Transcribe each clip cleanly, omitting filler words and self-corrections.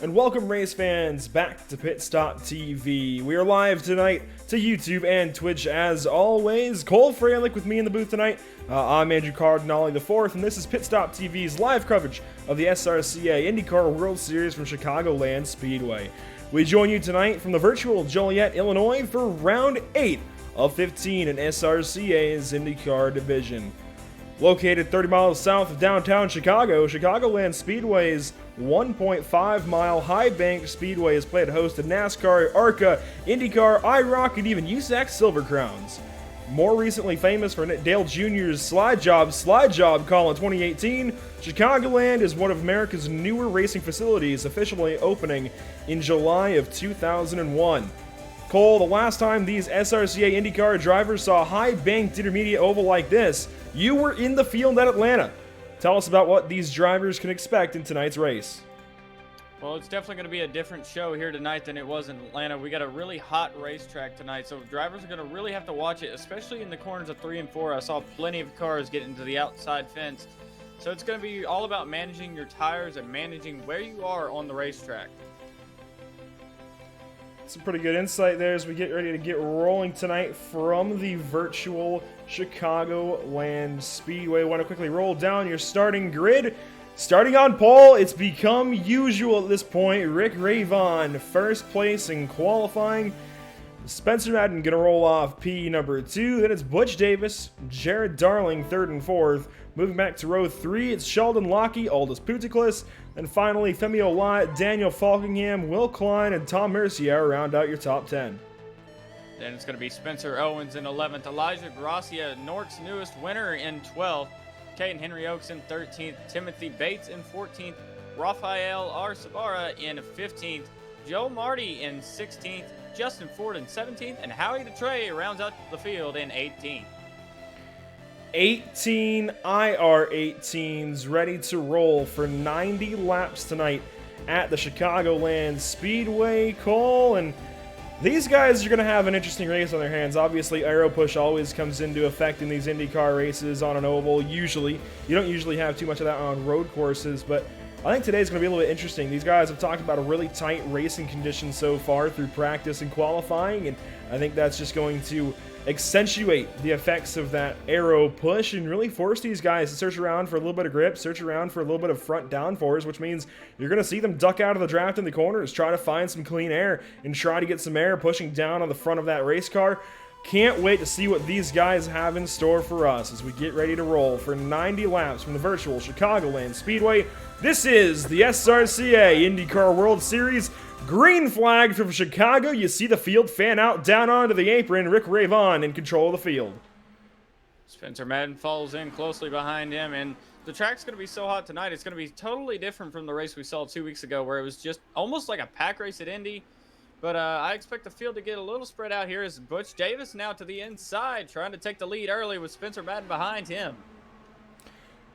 and welcome race fans back to Pit Stop TV. We are live tonight to YouTube and Twitch as always. Cole Fralick with me in the booth tonight. I'm Andrew Cardinale IV, and this is Pit Stop TV's live coverage of the SRCA IndyCar World Series from Chicagoland Speedway. We join you tonight from the virtual Joliet, Illinois for round 8 of 15 in SRCA's IndyCar division. Located 30 miles south of downtown Chicago, Chicagoland Speedway's 1.5-mile high-bank speedway has played host to NASCAR, ARCA, IndyCar, iRacing, and even USAC Silver Crowns. More recently famous for Dale Jr.'s slide job call in 2018, Chicagoland is one of America's newer racing facilities, officially opening in July of 2001. Cole, the last time these SRCA IndyCar drivers saw a high-banked intermediate oval like this, you were in the field at Atlanta. Tell us about what these drivers can expect in tonight's race. Well, it's definitely going to be a different show here tonight than it was in Atlanta. We got a really hot racetrack tonight, so drivers are going to really have to watch it, especially in the corners of 3 and 4. I saw plenty of cars get into the outside fence. So it's going to be all about managing your tires and managing where you are on the racetrack. Some pretty good insight there as we get ready to get rolling tonight from the virtual Chicagoland Speedway. Want to quickly roll down your starting grid. Starting on pole, it's become usual at this point. Rick Ravon, first place in qualifying. Spencer Madden gonna roll off P number 2. Then it's Butch Davis, Jared Darling, 3rd and 4th. Moving back to row 3, it's Sheldon Lockie, Aldous Puticlis, and finally Femi Olot, Daniel Falkingham, Will Klein, and Tom Mercier round out your top 10. Then it's going to be Spencer Owens in 11th, Elijah Gracia, Nork's newest winner in 12th, Caden Henry Oaks in 13th, Timothy Bates in 14th, Rafael Arcevara in 15th, Joe Marty in 16th, Justin Ford in 17th, and Howie DeTrey rounds out the field in 18th. 18 IR18s ready to roll for 90 laps tonight at the Chicagoland Speedway, Cole, and these guys are going to have an interesting race on their hands. Obviously, aero push always comes into effect in these IndyCar races on an oval, usually. You don't usually have too much of that on road courses, but I think today's going to be a little bit interesting. These guys have talked about a really tight racing condition so far through practice and qualifying, and I think that's just going to accentuate the effects of that aero push and really force these guys to search around for a little bit of grip, search around for a little bit of front downforce, which means you're going to see them duck out of the draft in the corners, try to find some clean air, and try to get some air pushing down on the front of that race car. Can't wait to see what these guys have in store for us as we get ready to roll for 90 laps from the virtual Chicagoland Speedway. This is the SRCA IndyCar World Series. Green flag from Chicago. You see the field fan out down onto the apron. Rick Ravon in control of the field. Spencer Madden follows in closely behind him, and the track's going to be so hot tonight, it's going to be totally different from the race we saw 2 weeks ago where it was just almost like a pack race at Indy. But I expect the field to get a little spread out here as Butch Davis now to the inside, trying to take the lead early with Spencer Madden behind him.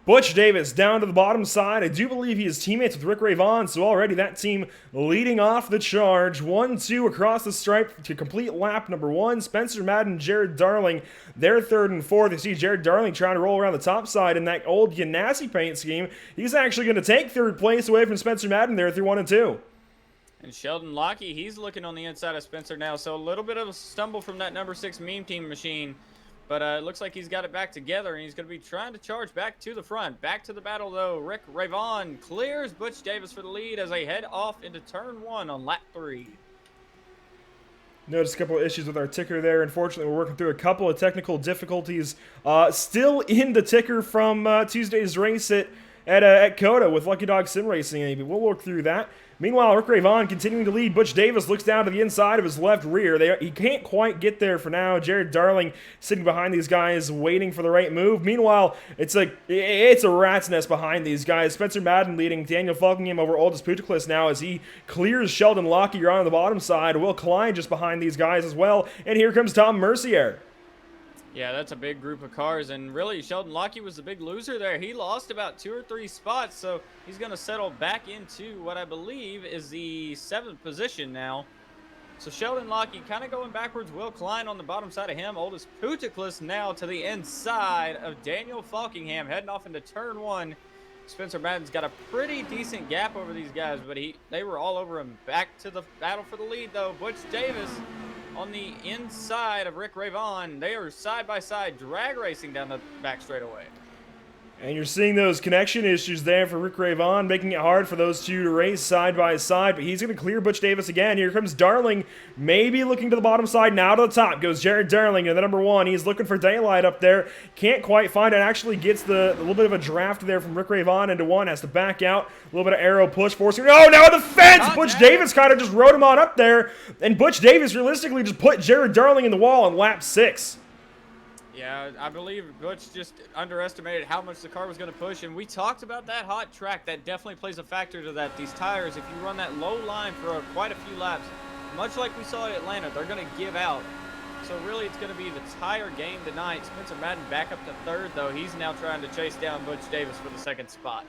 Butch Davis down to the bottom side. I do believe he is teammates with Rick Ravon, so already that team leading off the charge. 1-2 across the stripe to complete lap number 1. Spencer Madden, Jared Darling, they're 3rd and 4th. You see Jared Darling trying to roll around the top side in that old Ganassi paint scheme. He's actually going to take 3rd place away from Spencer Madden there through 1 and 2. And Sheldon Lockie, he's looking on the inside of Spencer now, so a little bit of a stumble from that number 6 meme team machine. But it looks like he's got it back together, and he's going to be trying to charge back to the front. Back to the battle, though. Rick Ravon clears Butch Davis for the lead as they head off into turn 1 on lap 3. Notice a couple of issues with our ticker there. Unfortunately, we're working through a couple of technical difficulties. Still in the ticker from Tuesday's race at COTA with Lucky Dog Sim Racing. We'll work through that. Meanwhile, Rick Ravon continuing to lead. Butch Davis looks down to the inside of his left rear. He can't quite get there for now. Jared Darling sitting behind these guys waiting for the right move. Meanwhile, it's a rat's nest behind these guys. Spencer Madden leading Daniel Falkingham over Aldous Puticlis now as he clears Sheldon Lockie on the bottom side. Will Klein just behind these guys as well. And here comes Tom Mercier. Yeah, that's a big group of cars, and really Sheldon Lockie was the big loser there. He lost about 2 or 3 spots, so he's going to settle back into what I believe is the 7th position now. So Sheldon Lockie kind of going backwards. Will Klein on the bottom side of him. Aldous Puticlis now to the inside of Daniel Falkingham, heading off into turn 1. Spencer Madden's got a pretty decent gap over these guys, but they were all over him. Back to the battle for the lead, though. Butch Davis on the inside of Rick Ravon. They are side by side, drag racing down the back straightaway. And you're seeing those connection issues there for Rick Ravon, making it hard for those two to race side by side, but he's going to clear Butch Davis again. Here comes Darling, maybe looking to the bottom side. Now to the top goes Jared Darling, and the number 1. He's looking for daylight up there. Can't quite find it. Actually gets the little bit of a draft there from Rick Ravon into 1. Has to back out. A little bit of arrow push, forcing. Oh, now the fence! Butch Davis kind of just rode him on up there, and Butch Davis realistically just put Jared Darling in the wall on lap 6. Yeah, I believe Butch just underestimated how much the car was going to push, and we talked about that hot track. That definitely plays a factor to that. These tires, if you run that low line for quite a few laps, much like we saw at Atlanta, they're going to give out. So really, it's going to be the tire game tonight. Spencer Madden back up to 3rd, though. He's now trying to chase down Butch Davis for the 2nd spot.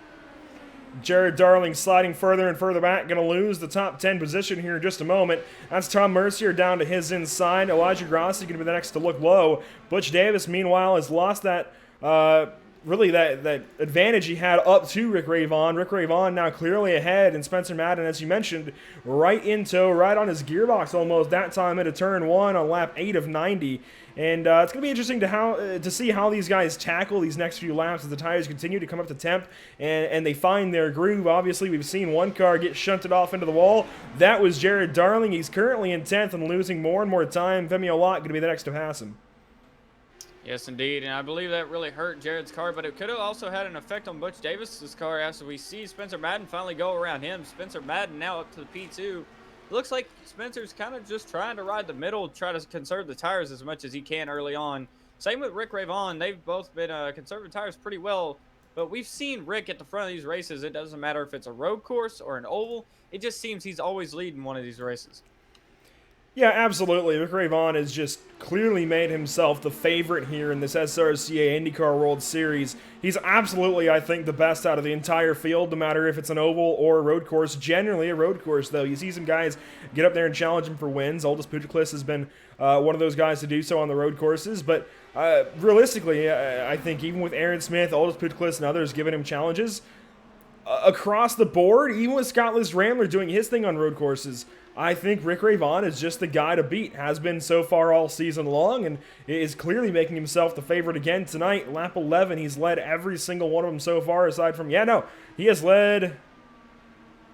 Jared Darling sliding further and further back, going to lose the top 10 position here in just a moment. That's Tom Mercier down to his inside. Elijah Grossi going to be the next to look low. Butch Davis, meanwhile, has lost that really that advantage he had up to Rick Ravon. Rick Ravon now clearly ahead, and Spencer Madden, as you mentioned, right in tow, right on his gearbox almost, that time into turn 1 on lap 8 of 90. And it's going to be interesting to see how these guys tackle these next few laps as the tires continue to come up to temp and they find their groove. Obviously, we've seen one car get shunted off into the wall. That was Jared Darling. He's currently in 10th and losing more and more time. Femi Olot going to be the next to pass him. Yes, indeed, and I believe that really hurt Jared's car, but it could have also had an effect on Butch Davis's car after we see Spencer Madden finally go around him. Spencer Madden now up to the P2. It looks like Spencer's kind of just trying to ride the middle, try to conserve the tires as much as he can early on. Same with Rick Ravon. They've both been conserving tires pretty well, but we've seen Rick at the front of these races. It doesn't matter if it's a road course or an oval. It just seems he's always leading one of these races. Yeah, absolutely. Rick Ravon has just clearly made himself the favorite here in this SRCA IndyCar World Series. He's absolutely, I think, the best out of the entire field, no matter if it's an oval or a road course. Generally a road course, though. You see some guys get up there and challenge him for wins. Aldis Puigdeclis has been one of those guys to do so on the road courses. But realistically, I think even with Aaron Smith, Aldis Puigdeclis, and others giving him challenges, across the board, even with Scott Liz-Rambler doing his thing on road courses, I think Rick Ravon is just the guy to beat. Has been so far all season long, and is clearly making himself the favorite again tonight. Lap 11, he's led every single one of them so far, aside from, he has led...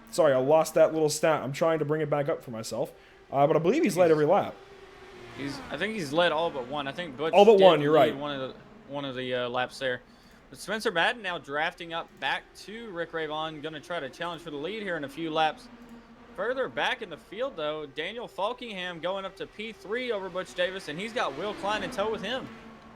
Sorry, I lost that little stat. I'm trying to bring it back up for myself. But I believe he's led every lap. I think he's led all but one. I think Butch all but did one, you're right. One of the laps there. But Spencer Madden now drafting up back to Rick Ravon, going to try to challenge for the lead here in a few laps. Further back in the field, though, Daniel Falkingham going up to P3 over Butch Davis, and he's got Will Klein in tow with him.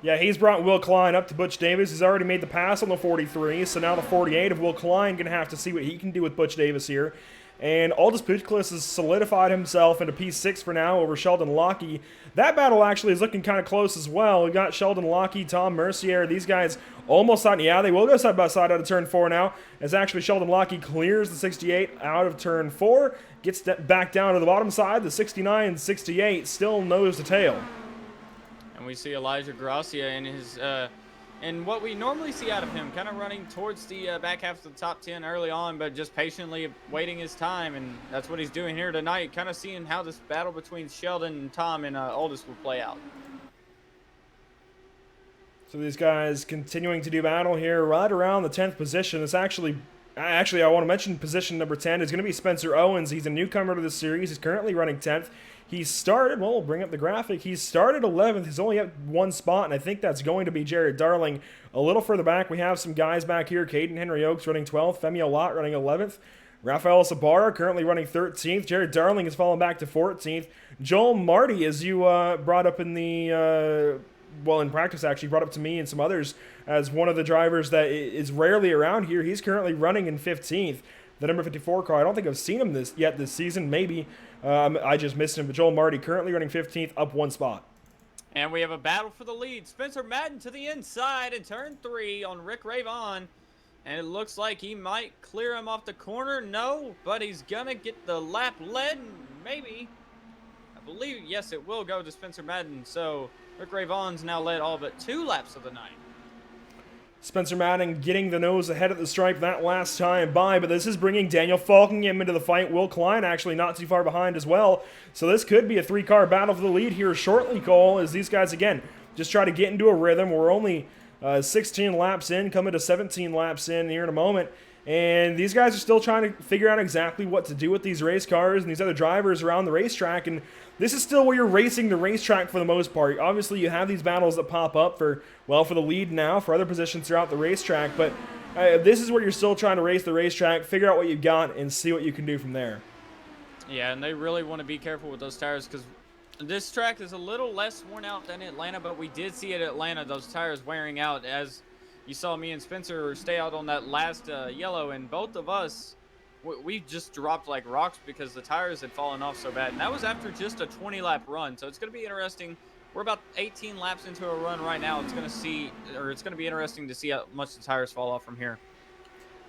Yeah, he's brought Will Klein up to Butch Davis. He's already made the pass on the 43, so now the 48 of Will Klein going to have to see what he can do with Butch Davis here. And Aldis Puigdeclis has solidified himself into P6 for now over Sheldon Lockie. That battle actually is looking kind of close as well. We've got Sheldon Lockie, Tom Mercier. These guys almost side. Yeah, they will go side by side out of turn 4 now. As actually Sheldon Lockie clears the 68 out of turn 4. Gets back down to the bottom side. The 69 68 still nose to tail. And we see Elijah Gracia in his... And what we normally see out of him, kind of running towards the back half of the top 10 early on, but just patiently waiting his time, and that's what he's doing here tonight, kind of seeing how this battle between Sheldon and Tom and Aldis will play out. So these guys continuing to do battle here right around the 10th position. It's actually, I want to mention position number 10 is going to be Spencer Owens. He's a newcomer to the series. He's currently running 10th. He started, well, we'll bring up the graphic. He started 11th. He's only at one spot, and I think that's going to be Jared Darling. A little further back, we have some guys back here. Caden Henry Oaks running 12th. Femi Olot running 11th. Rafael Sabara currently running 13th. Jared Darling has fallen back to 14th. Joel Marty, as you brought up in the... in practice, actually, brought up to me and some others as one of the drivers that is rarely around here. He's currently running in 15th. The number 54 car. I don't think I've seen him this season. Maybe I just missed him. But Joel Marty currently running 15th, up one spot. And we have a battle for the lead. Spencer Madden to the inside in turn 3 on Rick Ravon. And it looks like he might clear him off the corner. No, but he's going to get the lap led. Maybe. I believe, yes, it will go to Spencer Madden. So Rick Ravon's now led all but 2 laps of the night. Spencer Madden getting the nose ahead at the stripe that last time by, but this is bringing Daniel Falkingham into the fight. Will Klein actually not too far behind as well. So this could be a 3-car battle for the lead here shortly, Cole, as these guys, again, just try to get into a rhythm. We're only 16 laps in, coming to 17 laps in here in a moment. And these guys are still trying to figure out exactly what to do with these race cars and these other drivers around the racetrack. And this is still where you're racing the racetrack for the most part. Obviously, you have these battles that pop up for the lead now, for other positions throughout the racetrack. But this is where you're still trying to race the racetrack, figure out what you've got, and see what you can do from there. Yeah, and they really want to be careful with those tires because this track is a little less worn out than Atlanta, but we did see at Atlanta those tires wearing out as you saw me and Spencer stay out on that last yellow, and both of us, we just dropped like rocks because the tires had fallen off so bad. And that was after just a 20-lap run. So it's going to be interesting. We're about 18 laps into a run right now. It's going to be interesting to see how much the tires fall off from here.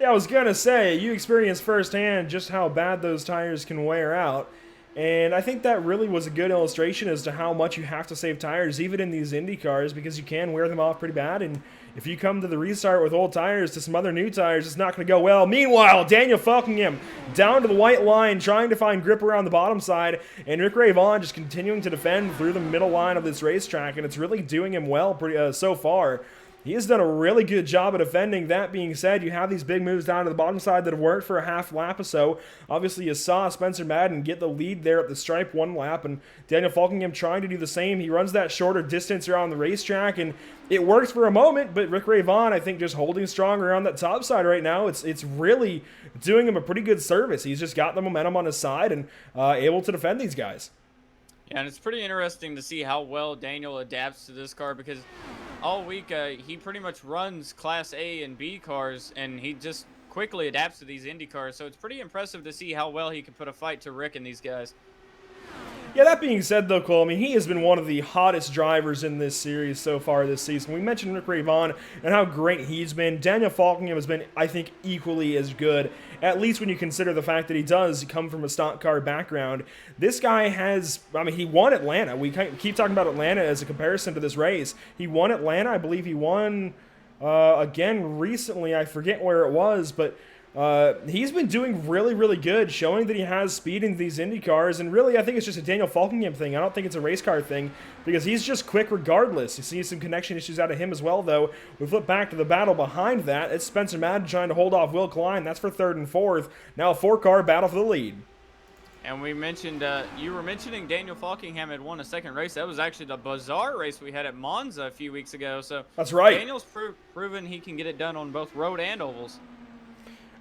Yeah, I was going to say, you experienced firsthand just how bad those tires can wear out. And I think that really was a good illustration as to how much you have to save tires, even in these Indy cars, because you can wear them off pretty bad. And if you come to the restart with old tires to some other new tires, it's not going to go well. Meanwhile, Daniel Falkingham down to the white line, trying to find grip around the bottom side, and Rick Ray Vaughn just continuing to defend through the middle line of this racetrack, and it's really doing him well so far. He has done a really good job of defending. That being said, you have these big moves down to the bottom side that have worked for a half lap or so. Obviously, you saw Spencer Madden get the lead there at the stripe 1 lap, and Daniel Falkingham trying to do the same. He runs that shorter distance around the racetrack, and it works for a moment, but Rick Ray Vaughn, I think, just holding strong around that top side right now. It's really doing him a pretty good service. He's just got the momentum on his side and able to defend these guys. Yeah, and it's pretty interesting to see how well Daniel adapts to this car because all week he pretty much runs Class A and B cars, and he just quickly adapts to these Indy cars. So it's pretty impressive to see how well he can put a fight to Rick and these guys. Yeah, that being said, though, Cole, I mean, he has been one of the hottest drivers in this series so far this season. We mentioned Rick Ray Vaughn and how great he's been. Daniel Falkingham has been, I think, equally as good, at least when you consider the fact that he does come from a stock car background. This guy has, I mean, he won Atlanta. We keep talking about Atlanta as a comparison to this race. He won Atlanta. I believe he won again recently. I forget where it was, but he's been doing really, really good, showing that he has speed in these Indy cars, and really I think it's just a Daniel Falkingham thing. I don't think it's a race car thing, because he's just quick regardless. You see some connection issues out of him as well, though. We flip back to the battle behind that. It's Spencer Madden trying to hold off Will Klein. That's for 3rd and 4th. Now a 4-car battle for the lead. And we mentioned, you were mentioning Daniel Falkingham had won a second race. That was actually the bizarre race we had at Monza a few weeks ago. So that's right. Daniel's proven he can get it done on both road and ovals.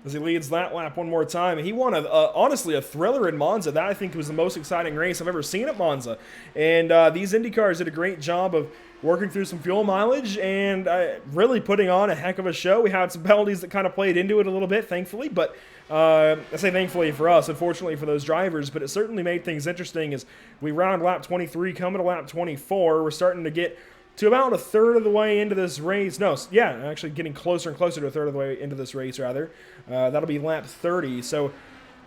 As he leads that lap one more time. He won, honestly, a thriller in Monza. That, I think, was the most exciting race I've ever seen at Monza. And these IndyCars did a great job of working through some fuel mileage and really putting on a heck of a show. We had some penalties that kind of played into it a little bit, thankfully. But I say thankfully for us, unfortunately for those drivers. But it certainly made things interesting as we round lap 23, coming to lap 24. We're starting to get to about a third of the way into this race. No, yeah, actually getting closer and closer to a third of the way into this race, rather. That'll be lap 30. So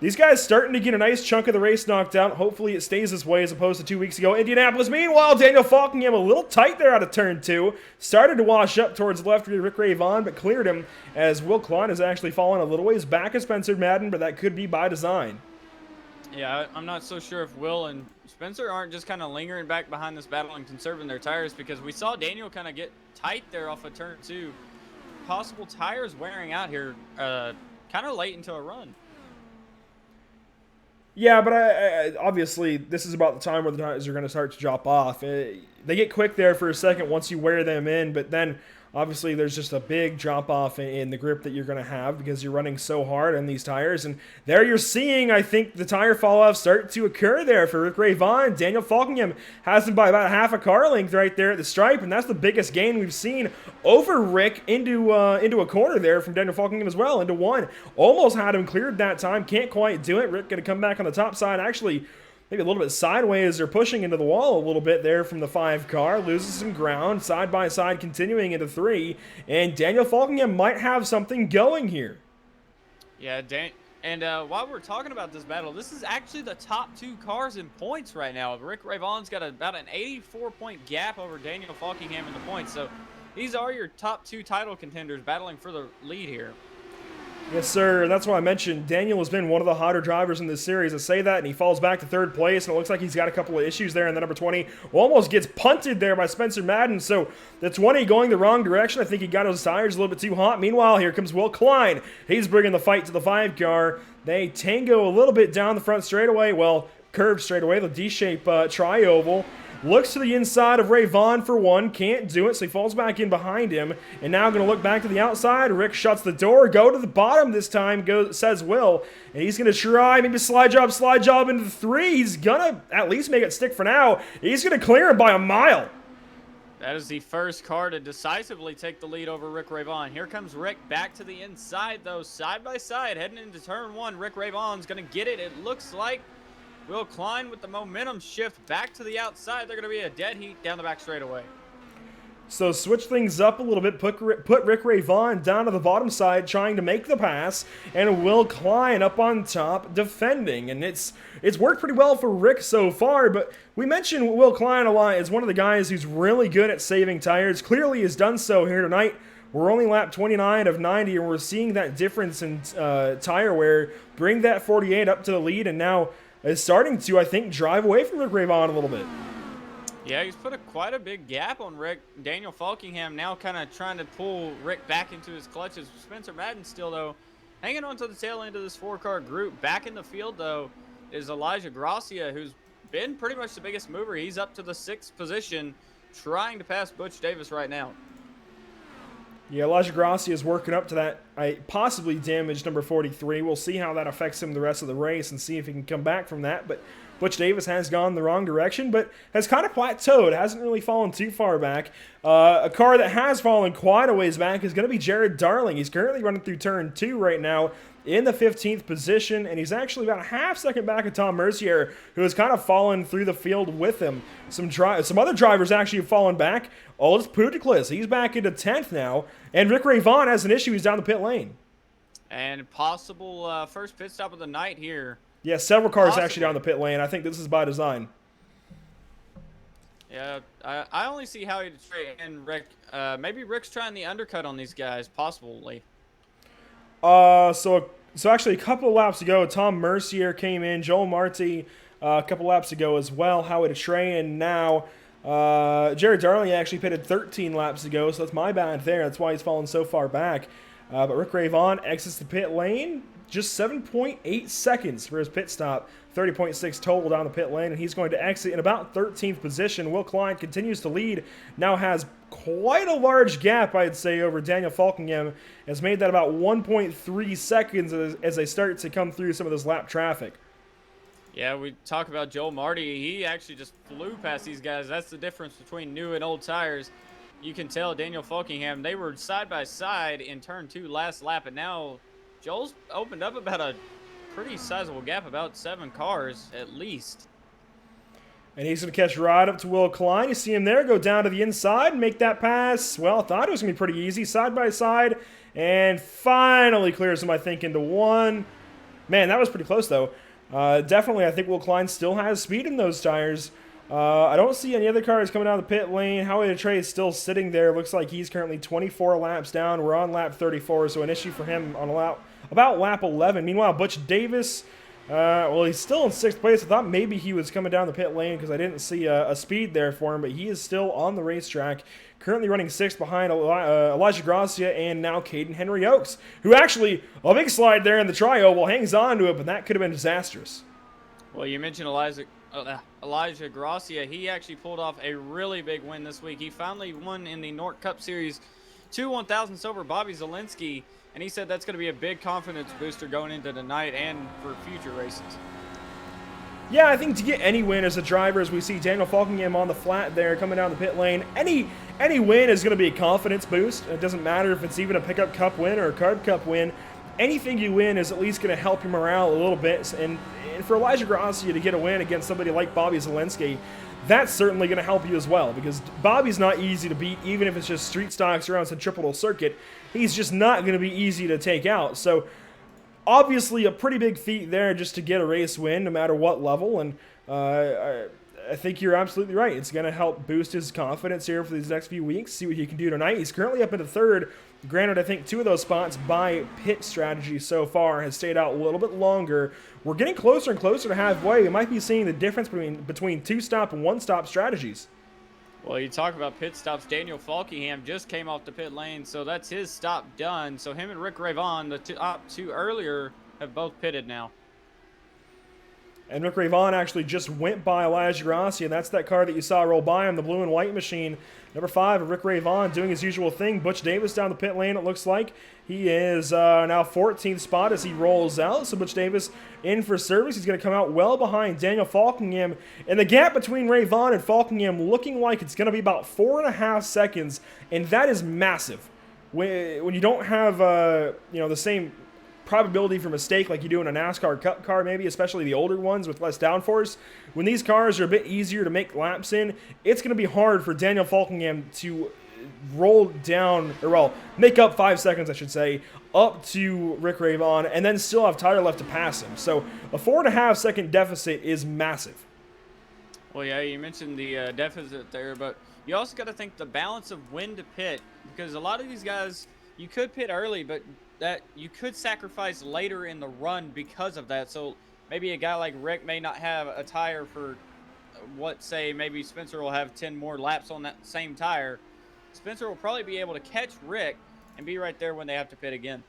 these guys starting to get a nice chunk of the race knocked out. Hopefully it stays this way as opposed to 2 weeks ago. Indianapolis, meanwhile, Daniel Falkingham a little tight there out of turn 2. Started to wash up towards the left with Rick Ray Vaughn, but cleared him as Will Klein has actually fallen a little ways back of Spencer Madden, but that could be by design. Yeah, I'm not so sure if Will and Spencer aren't just kind of lingering back behind this battle and conserving their tires, because we saw Daniel kind of get tight there off of turn 2. Possible tires wearing out here kind of late into a run. Yeah, but obviously this is about the time where the tires are going to start to drop off. They get quick there for a second once you wear them in, but then obviously there's just a big drop off in the grip that you're going to have because you're running so hard on these tires. And there you're seeing, I think, the tire fall off start to occur there for Rick Ray Vaughn. Daniel Falkingham has him by about half a car length right there at the stripe, and that's the biggest gain we've seen over Rick into a corner there from Daniel Falkingham as well, into one. Almost had him cleared that time, can't quite do it. Rick going to come back on the top side, actually maybe a little bit sideways. They're pushing into the wall a little bit there from the 5 car. Loses some ground. Side by side continuing into 3. And Daniel Falkingham might have something going here. Yeah, and while we're talking about this battle, this is actually the top 2 cars in points right now. Rick Ray Vaughn's got about an 84-point gap over Daniel Falkingham in the points. So these are your top 2 title contenders battling for the lead here. Yes, sir. That's why I mentioned Daniel has been one of the hotter drivers in this series. I say that, and he falls back to 3rd place, and it looks like he's got a couple of issues there. And the number 20 almost gets punted there by Spencer Madden. So the 20 going the wrong direction. I think he got his tires a little bit too hot. Meanwhile, here comes Will Klein. He's bringing the fight to the 5 car. They tango a little bit down the front straightaway. Well, curved straightaway, the D-shape tri-oval. Looks to the inside of Ray Vaughn for one. Can't do it, so he falls back in behind him. And now going to look back to the outside. Rick shuts the door. Go to the bottom this time, says Will. And he's going to try maybe slide job into the 3. He's going to at least make it stick for now. He's going to clear him by a mile. That is the first car to decisively take the lead over Rick Ray Vaughn. Here comes Rick back to the inside, though, side by side, heading into turn 1. Rick Ray Vaughn's going to get it. It looks like Will Klein with the momentum shift back to the outside. They're going to be a dead heat down the back straightaway. So switch things up a little bit, put Rick Ray Vaughn down to the bottom side trying to make the pass, and Will Klein up on top defending. And it's worked pretty well for Rick so far, but we mentioned Will Klein a lot as one of the guys who's really good at saving tires. Clearly has done so here tonight. We're only lap 29 of 90, and we're seeing that difference in tire wear bring that 48 up to the lead, and now is starting to, I think, drive away from Rick Ray Vaughn a little bit. Yeah, he's put quite a big gap on Rick. Daniel Falkingham now kind of trying to pull Rick back into his clutches. Spencer Madden still, though, hanging on to the tail end of this 4-car group. Back in the field, though, is Elijah Gracia, who's been pretty much the biggest mover. He's up to the 6th position, trying to pass Butch Davis right now. Yeah, Elijah Gracia is working up to that possibly damaged number 43. We'll see how that affects him the rest of the race and see if he can come back from that. But Butch Davis has gone the wrong direction, but has kind of plateaued. Hasn't really fallen too far back. A car that has fallen quite a ways back is going to be Jared Darling. He's currently running through turn 2 right now in the 15th position, and he's actually about a half second back of Tom Mercier, who has kind of fallen through the field with him. Some other drivers actually have fallen back. Aldis Puticlis, he's back into 10th now, and Rick Ray Vaughn has an issue. He's down the pit lane. And possible first pit stop of the night here. Yeah, several cars actually down the pit lane. I think this is by design. Yeah, I only see Howie Detroit and Rick. Maybe Rick's trying the undercut on these guys, possibly. So actually a couple of laps ago, Tom Mercier came in, Joel Marti a couple laps ago as well, Howie Detroit, and now Jared Darling actually pitted 13 laps ago, so that's my bad there. That's why he's fallen so far back. But Rick Ray Vaughn exits the pit lane, just 7.8 seconds for his pit stop, 30.6 total down the pit lane, and he's going to exit in about 13th position. Will Klein continues to lead, now has quite a large gap, I'd say, over Daniel Falkingham. Has made that about 1.3 seconds as they start to come through some of this lap traffic. Yeah, we talk about Joel Marty. He actually just flew past these guys. That's the difference between new and old tires. You can tell Daniel Falkingham, they were side by side in turn 2 last lap, and now Joel's opened up about a pretty sizable gap, about 7 cars at least. And he's going to catch right up to Will Klein. You see him there, go down to the inside and make that pass. Well, I thought it was going to be pretty easy, side by side, and finally clears him, I think, into 1. Man, that was pretty close, though. Definitely, I think Will Klein still has speed in those tires. I don't see any other cars coming down the pit lane. Howie Detroit is still sitting there. Looks like he's currently 24 laps down. We're on lap 34, so an issue for him on about lap 11. Meanwhile, Butch Davis, well, he's still in 6th place. I thought maybe he was coming down the pit lane because I didn't see a speed there for him, but he is still on the racetrack. Currently running 6th behind Elijah Gracia and now Caden Henry Oaks, who actually, a big slide there in the tri-oval, hangs on to it, but that could have been disastrous. Well, you mentioned Elijah Gracia. He actually pulled off a really big win this week. He finally won in the North Cup Series 2 1,000s over Bobby Zielinski, and he said that's going to be a big confidence booster going into tonight and for future races. Yeah, I think to get any win as a driver, as we see Daniel Falkingham on the flat there coming down the pit lane, any win is going to be a confidence boost. It doesn't matter if it's even a pickup cup win or a carb cup win. Anything you win is at least going to help your morale a little bit. And for Elijah Gracia to get a win against somebody like Bobby Zielinski, that's certainly going to help you as well, because Bobby's not easy to beat, even if it's just street stocks around some triple circuit. He's just not going to be easy to take out. So obviously a pretty big feat there just to get a race win no matter what level. And I think you're absolutely right. It's going to help boost his confidence here for these next few weeks, see what he can do tonight. He's currently up into third. Granted, I think 2 of those spots by pit strategy so far has stayed out a little bit longer. We're getting closer and closer to halfway. We might be seeing the difference between 2-stop and 1-stop strategies. Well, you talk about pit stops. Daniel Falkingham just came off the pit lane, so that's his stop done. So him and Rick Rayvon, the top 2 earlier, have both pitted now. And Rick Rayvon actually just went by Elijah Grassi, and that's that car that you saw roll by him, the blue and white machine. Number 5, Rick Rayvon doing his usual thing. Butch Davis down the pit lane, it looks like. He is now 14th spot as he rolls out. So Butch Davis in for service. He's going to come out well behind Daniel Falkingham. And the gap between Rayvon and Falkingham looking like it's going to be about 4.5 seconds, and that is massive. When you don't have the same probability for mistake like you do in a NASCAR Cup car, maybe, especially the older ones with less downforce. When these cars are a bit easier to make laps in, it's going to be hard for Daniel Falkingham to roll down, or well, make up 5 seconds, I should say, up to Rick Rayvon, and then still have tire left to pass him. So a 4.5 second deficit is massive. Well, yeah, you mentioned the deficit there, but you also got to think the balance of when to pit, because a lot of these guys, you could pit early, but that you could sacrifice later in the run because of that. So maybe a guy like Rick may not have a tire for say maybe Spencer will have 10 more laps on that same tire. Spencer will probably be able to catch Rick and be right there when they have to pit again.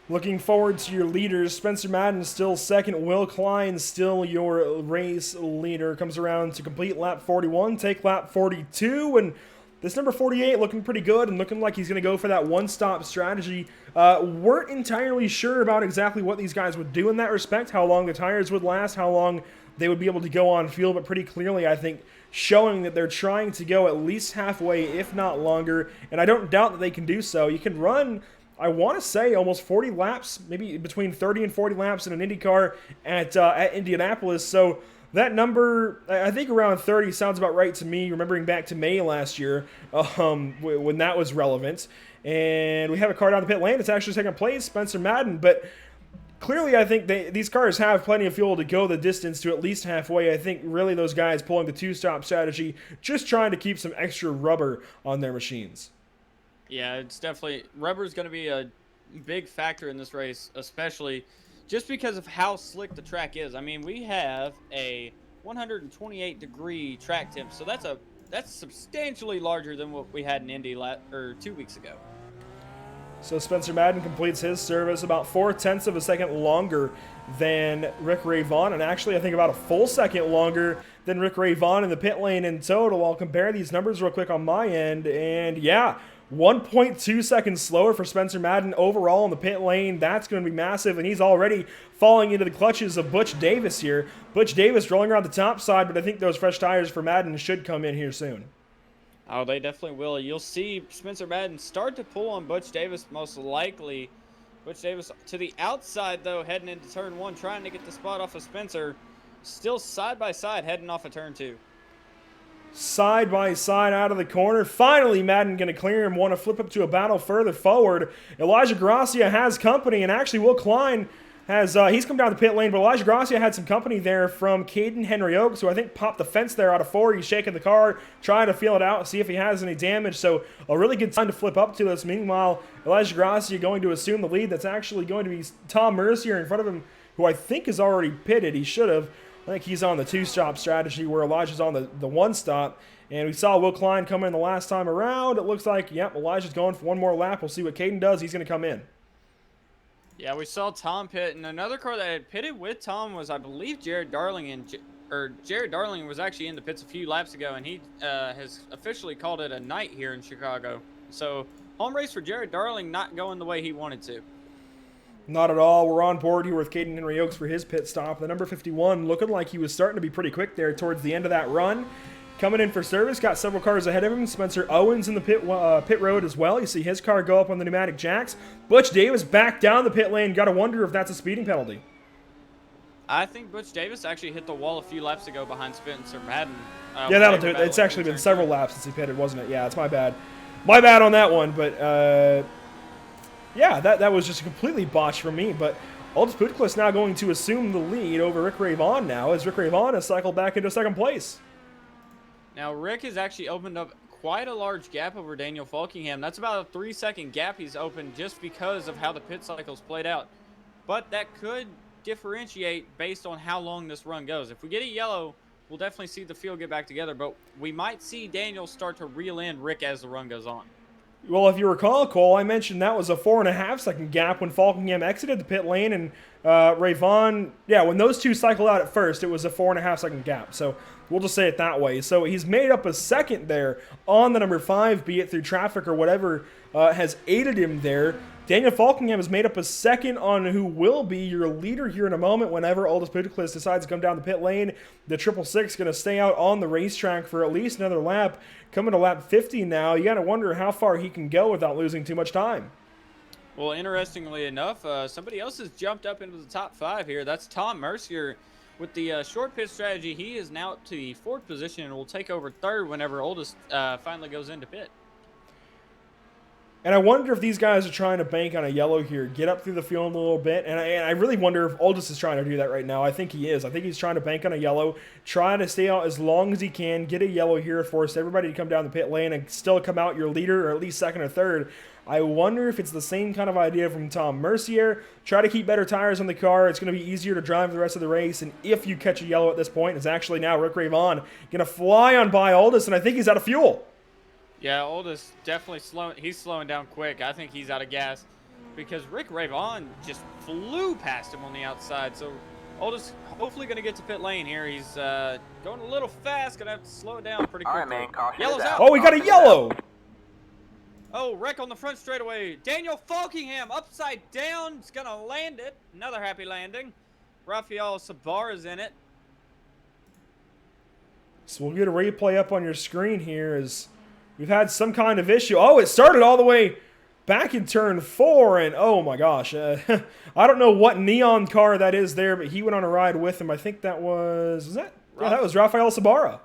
Looking forward to your leaders. Spencer Madden still second. Will Klein still your race leader. Comes around to complete lap 41, take lap 42, and this number 48 looking pretty good and looking like he's going to go for that one-stop strategy. Weren't entirely sure about exactly what these guys would do in that respect, how long the tires would last, how long they would be able to go on field, but pretty clearly, I think, showing that they're trying to go at least halfway, if not longer, and I don't doubt that they can do so. You can run, I want to say, almost 40 laps, maybe between 30 and 40 laps in an IndyCar at Indianapolis, so that number, I think around 30 sounds about right to me, remembering back to May last year when that was relevant. And we have a car down the pit lane. It's actually second place, Spencer Madden. But clearly, I think these cars have plenty of fuel to go the distance to at least halfway. I think really those guys pulling the 2-stop strategy, just trying to keep some extra rubber on their machines. Yeah, it's definitely, rubber is going to be a big factor in this race, especially just because of how slick the track is. I mean, we have a 128-degree track temp, so that's substantially larger than what we had in Indy 2 weeks ago. So Spencer Madden completes his service about 0.4 of a second longer than Rick Rayvon, and actually I think about a full second longer than Rick Rayvon in the pit lane in total. I'll compare these numbers real quick on my end, and yeah, 1.2 seconds slower for Spencer Madden overall in the pit lane. That's going to be massive, and he's already falling into the clutches of Butch Davis here. Butch Davis rolling around the top side, but I think those fresh tires for Madden should come in here soon. Oh, they definitely will. You'll see Spencer Madden start to pull on Butch Davis most likely. Butch Davis to the outside, though, heading into turn 1, trying to get the spot off of Spencer. Still side by side, heading off of turn 2. Side by side out of the corner. Finally, Madden going to clear him. Want to flip up to a battle further forward. Elijah Gracia has company, and actually Will Klein has, he's come down the pit lane, but Elijah Gracia had some company there from Caden Henry Oaks, who I think popped the fence there out of 4. He's shaking the car, trying to feel it out, see if he has any damage. So a really good time to flip up to this. Meanwhile, Elijah Gracia going to assume the lead. That's actually going to be Tom Mercier in front of him, who I think is already pitted. He should have. I think he's on the 2-stop strategy where Elijah's on the 1-stop. And we saw Will Klein come in the last time around. It looks like, yep, Elijah's going for one more lap. We'll see what Caden does. He's going to come in. Yeah, we saw Tom pit, and another car that had pitted with Tom was, I believe, Jared Darling. Jared Darling was actually in the pits a few laps ago, and he has officially called it a night here in Chicago. So, home race for Jared Darling not going the way he wanted to. Not at all. We're on board here with Caden Henry Oaks for his pit stop. The number 51 looking like he was starting to be pretty quick there towards the end of that run. Coming in for service, got several cars ahead of him. Spencer Owens in the pit road as well. You see his car go up on the pneumatic jacks. Butch Davis back down the pit lane. Got to wonder if that's a speeding penalty. I think Butch Davis actually hit the wall a few laps ago behind Spencer Madden. Yeah, that'll do it. It's actually been several laps since he pitted, wasn't it? Yeah, it's my bad. My bad on that one, but yeah, that was just completely botched from me. But Aldous Putcliffe now going to assume the lead over Rick Ravon now, as Rick Ravon has cycled back into second place. Now, Rick has actually opened up quite a large gap over Daniel Falkingham. That's about a 3-second gap he's opened just because of how the pit cycles played out. But that could differentiate based on how long this run goes. If we get a yellow, we'll definitely see the field get back together, but we might see Daniel start to reel in Rick as the run goes on. Well, if you recall, Cole, I mentioned that was a 4.5-second gap when Falkingham exited the pit lane, and Ravon, yeah, when those two cycled out at first, it was a 4.5-second gap. So we'll just say it that way. So he's made up a second there on the number 5, be it through traffic or whatever has aided him there. Daniel Falkingham has made up a second on who will be your leader here in a moment whenever Aldous Putcliffe decides to come down the pit lane. The 666 going to stay out on the racetrack for at least another lap. Coming to lap 50 now, you got to wonder how far he can go without losing too much time. Well, interestingly enough, somebody else has jumped up into the top 5 here. That's Tom Mercier. With the short pit strategy, he is now up to the 4th position and will take over 3rd whenever Aldous finally goes into pit. And I wonder if these guys are trying to bank on a yellow here, get up through the field a little bit. And I really wonder if Aldous is trying to do that right now. I think he is. I think he's trying to bank on a yellow, try to stay out as long as he can, get a yellow here, force everybody to come down the pit lane and still come out your leader, or at least 2nd or 3rd. I wonder if it's the same kind of idea from Tom Mercier. Try to keep better tires on the car. It's going to be easier to drive the rest of the race. And if you catch a yellow at this point, it's actually now Rick Ravon going to fly on by Aldous, and I think he's out of fuel. Yeah, Aldous definitely he's slowing down quick. I think he's out of gas because Rick Ravon just flew past him on the outside. So Aldous hopefully going to get to pit lane here. He's going a little fast. Going to have to slow it down pretty quickly. All right, man, caution Yellow's is out. Oh, we got a yellow. Oh, wreck on the front straightaway. Daniel Falkingham upside down. He's going to land it. Another happy landing. Rafael Sabara's in it. So we'll get a replay up on your screen here as we've had some kind of issue. Oh, it started all the way back in turn 4, and oh my gosh. I don't know what neon car that is there, but he went on a ride with him. I think that was that? Yeah, that was Rafael Sabara.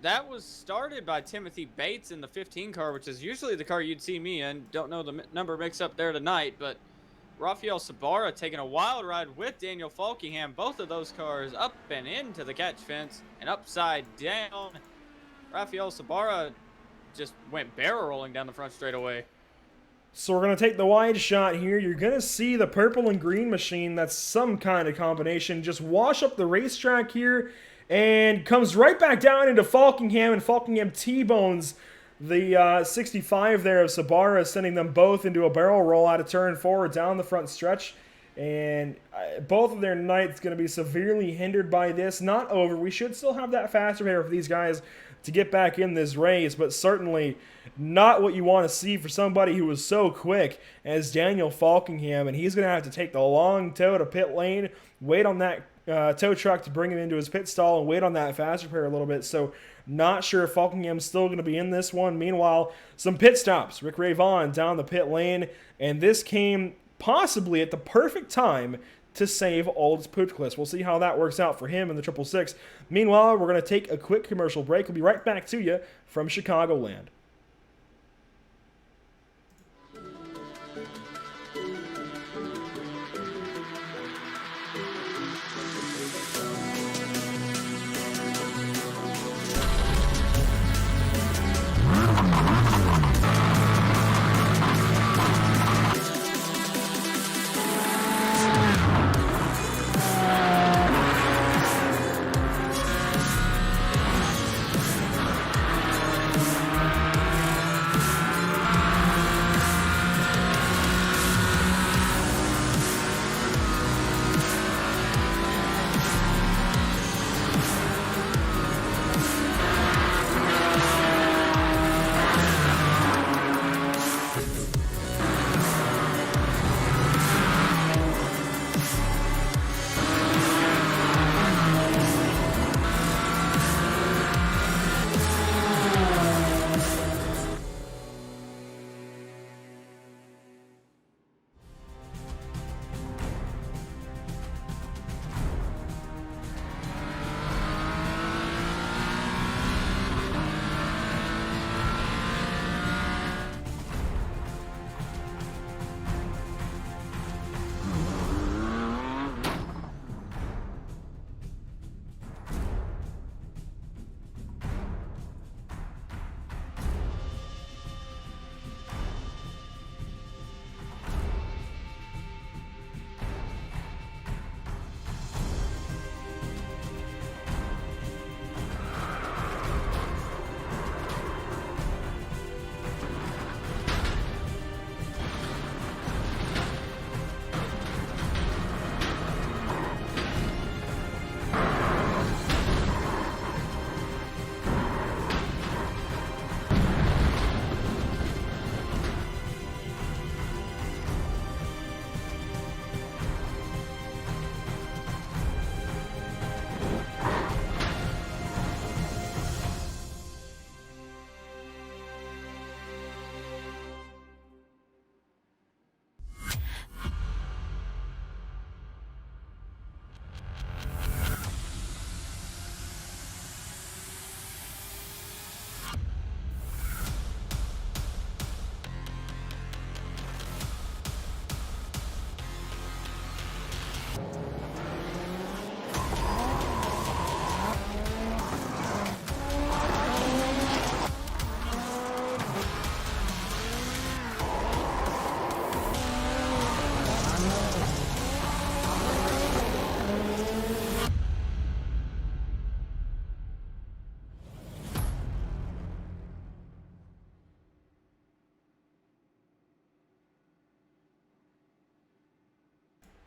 That was started by Timothy Bates in the 15 car, which is usually the car you'd see me in. Don't know the number mix up there tonight, but Rafael Sabara taking a wild ride with Daniel Falkingham. Both of those cars up and into the catch fence and upside down. Rafael Sabara just went barrel rolling down the front straightaway. So we're going to take the wide shot here. You're going to see the purple and green machine. That's some kind of combination. Just wash up the racetrack here and comes right back down into Falkingham, and Falkingham T-bones the 65 there of Sabara, sending them both into a barrel roll out of turn 4 down the front stretch. And both of their nights going to be severely hindered by this. Not over. We should still have that faster pair for these guys to get back in this race, but certainly not what you want to see for somebody who was so quick as Daniel Falkingham. And he's going to have to take the long tow to pit lane, wait on that tow truck to bring him into his pit stall, and wait on that faster pair a little bit. So not sure if Falkingham's still going to be in this one. Meanwhile, some pit stops. Rick Ravon down the pit lane, and this came possibly at the perfect time to save Aldous Putcliffe. We'll see how that works out for him in the 666. Meanwhile, we're going to take a quick commercial break. We'll be right back to you from Chicagoland.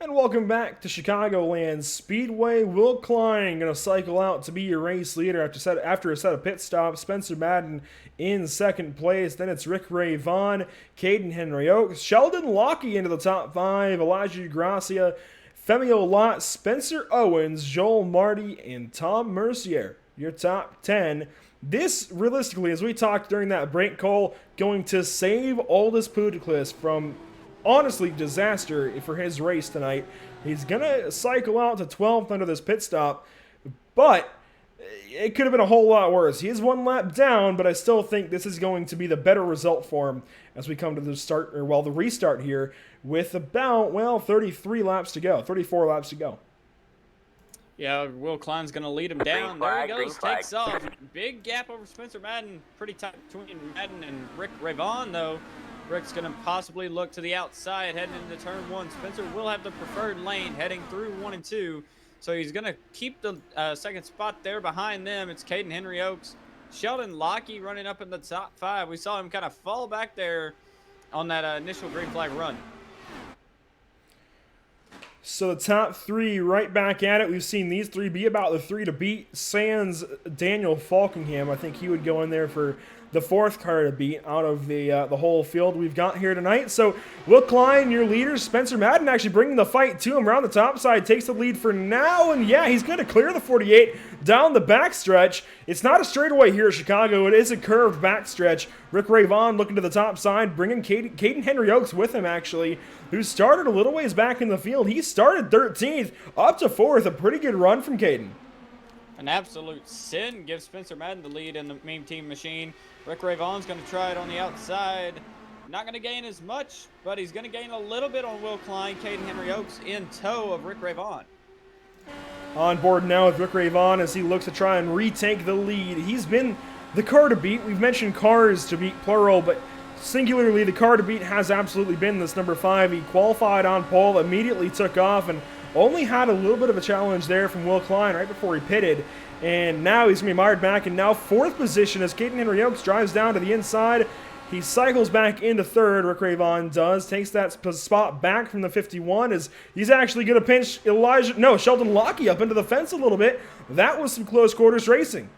And welcome back to Chicagoland Speedway. Will Klein going to cycle out to be your race leader after a set of pit stops. Spencer Madden in second place. Then it's Rick Ray Vaughn, Caden Henry Oaks, Sheldon Lockie into the top 5, Elijah Gracia, Femio Lott, Spencer Owens, Joel Marty, and Tom Mercier. Your top 10. This, realistically, as we talked during that break call, going to save Aldous Puticlis from honestly disaster for his race tonight. He's gonna cycle out to 12th under this pit stop, but it could have been a whole lot worse. He is one lap down, but I still think this is going to be the better result for him as we come to the restart here with about 34 laps to go. Yeah, Will Klein's going to lead him down. There he goes, takes off. Big gap over Spencer Madden. Pretty tight between Madden and Rick Ray Vaughn, though. Rick's going to possibly look to the outside heading into turn 1. Spencer will have the preferred lane heading through 1 and 2. So he's going to keep the second spot there behind them. It's Caden Henry Oaks. Sheldon Lockie running up in the top 5. We saw him kind of fall back there on that initial green flag run. So the top 3 right back at it. We've seen these 3 be about the 3 to beat. Sans Daniel Falkingham. I think he would go in there for the 4th car to beat out of the whole field we've got here tonight. So Will Klein, your leader. Spencer Madden actually bringing the fight to him around the top side. Takes the lead for now. And yeah, he's going to clear the 48 down the backstretch. It's not a straightaway here at Chicago. It is a curved backstretch. Rick Ray Vaughn looking to the top side, bringing Caden Henry Oaks with him, actually, who started a little ways back in the field. He started 13th, up to 4th. A pretty good run from Caden. An absolute sin gives Spencer Madden the lead in the Meme Team machine. Rick Ray Vaughn's going to try it on the outside. Not going to gain as much, but he's going to gain a little bit on Will Klein. Caden Henry Oaks in tow of Rick Ray Vaughn. On board now with Rick Ray Vaughn as he looks to try and retake the lead. He's been the car to beat. We've mentioned cars to beat plural, but singularly the car to beat has absolutely been this number 5. He qualified on pole, immediately took off, and only had a little bit of a challenge there from Will Klein right before he pitted. And now he's going to be mired back in now 4th position as Caden Henry Oaks drives down to the inside. He cycles back into 3rd, Rick Ray Vaughn does. Takes that spot back from the 51 as he's actually going to pinch Sheldon Lockie up into the fence a little bit. That was some close quarters racing.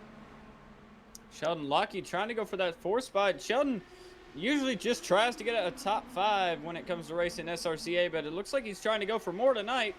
Sheldon Lockie trying to go for that 4th spot. Sheldon usually just tries to get a top 5 when it comes to racing SRCA, but it looks like he's trying to go for more tonight.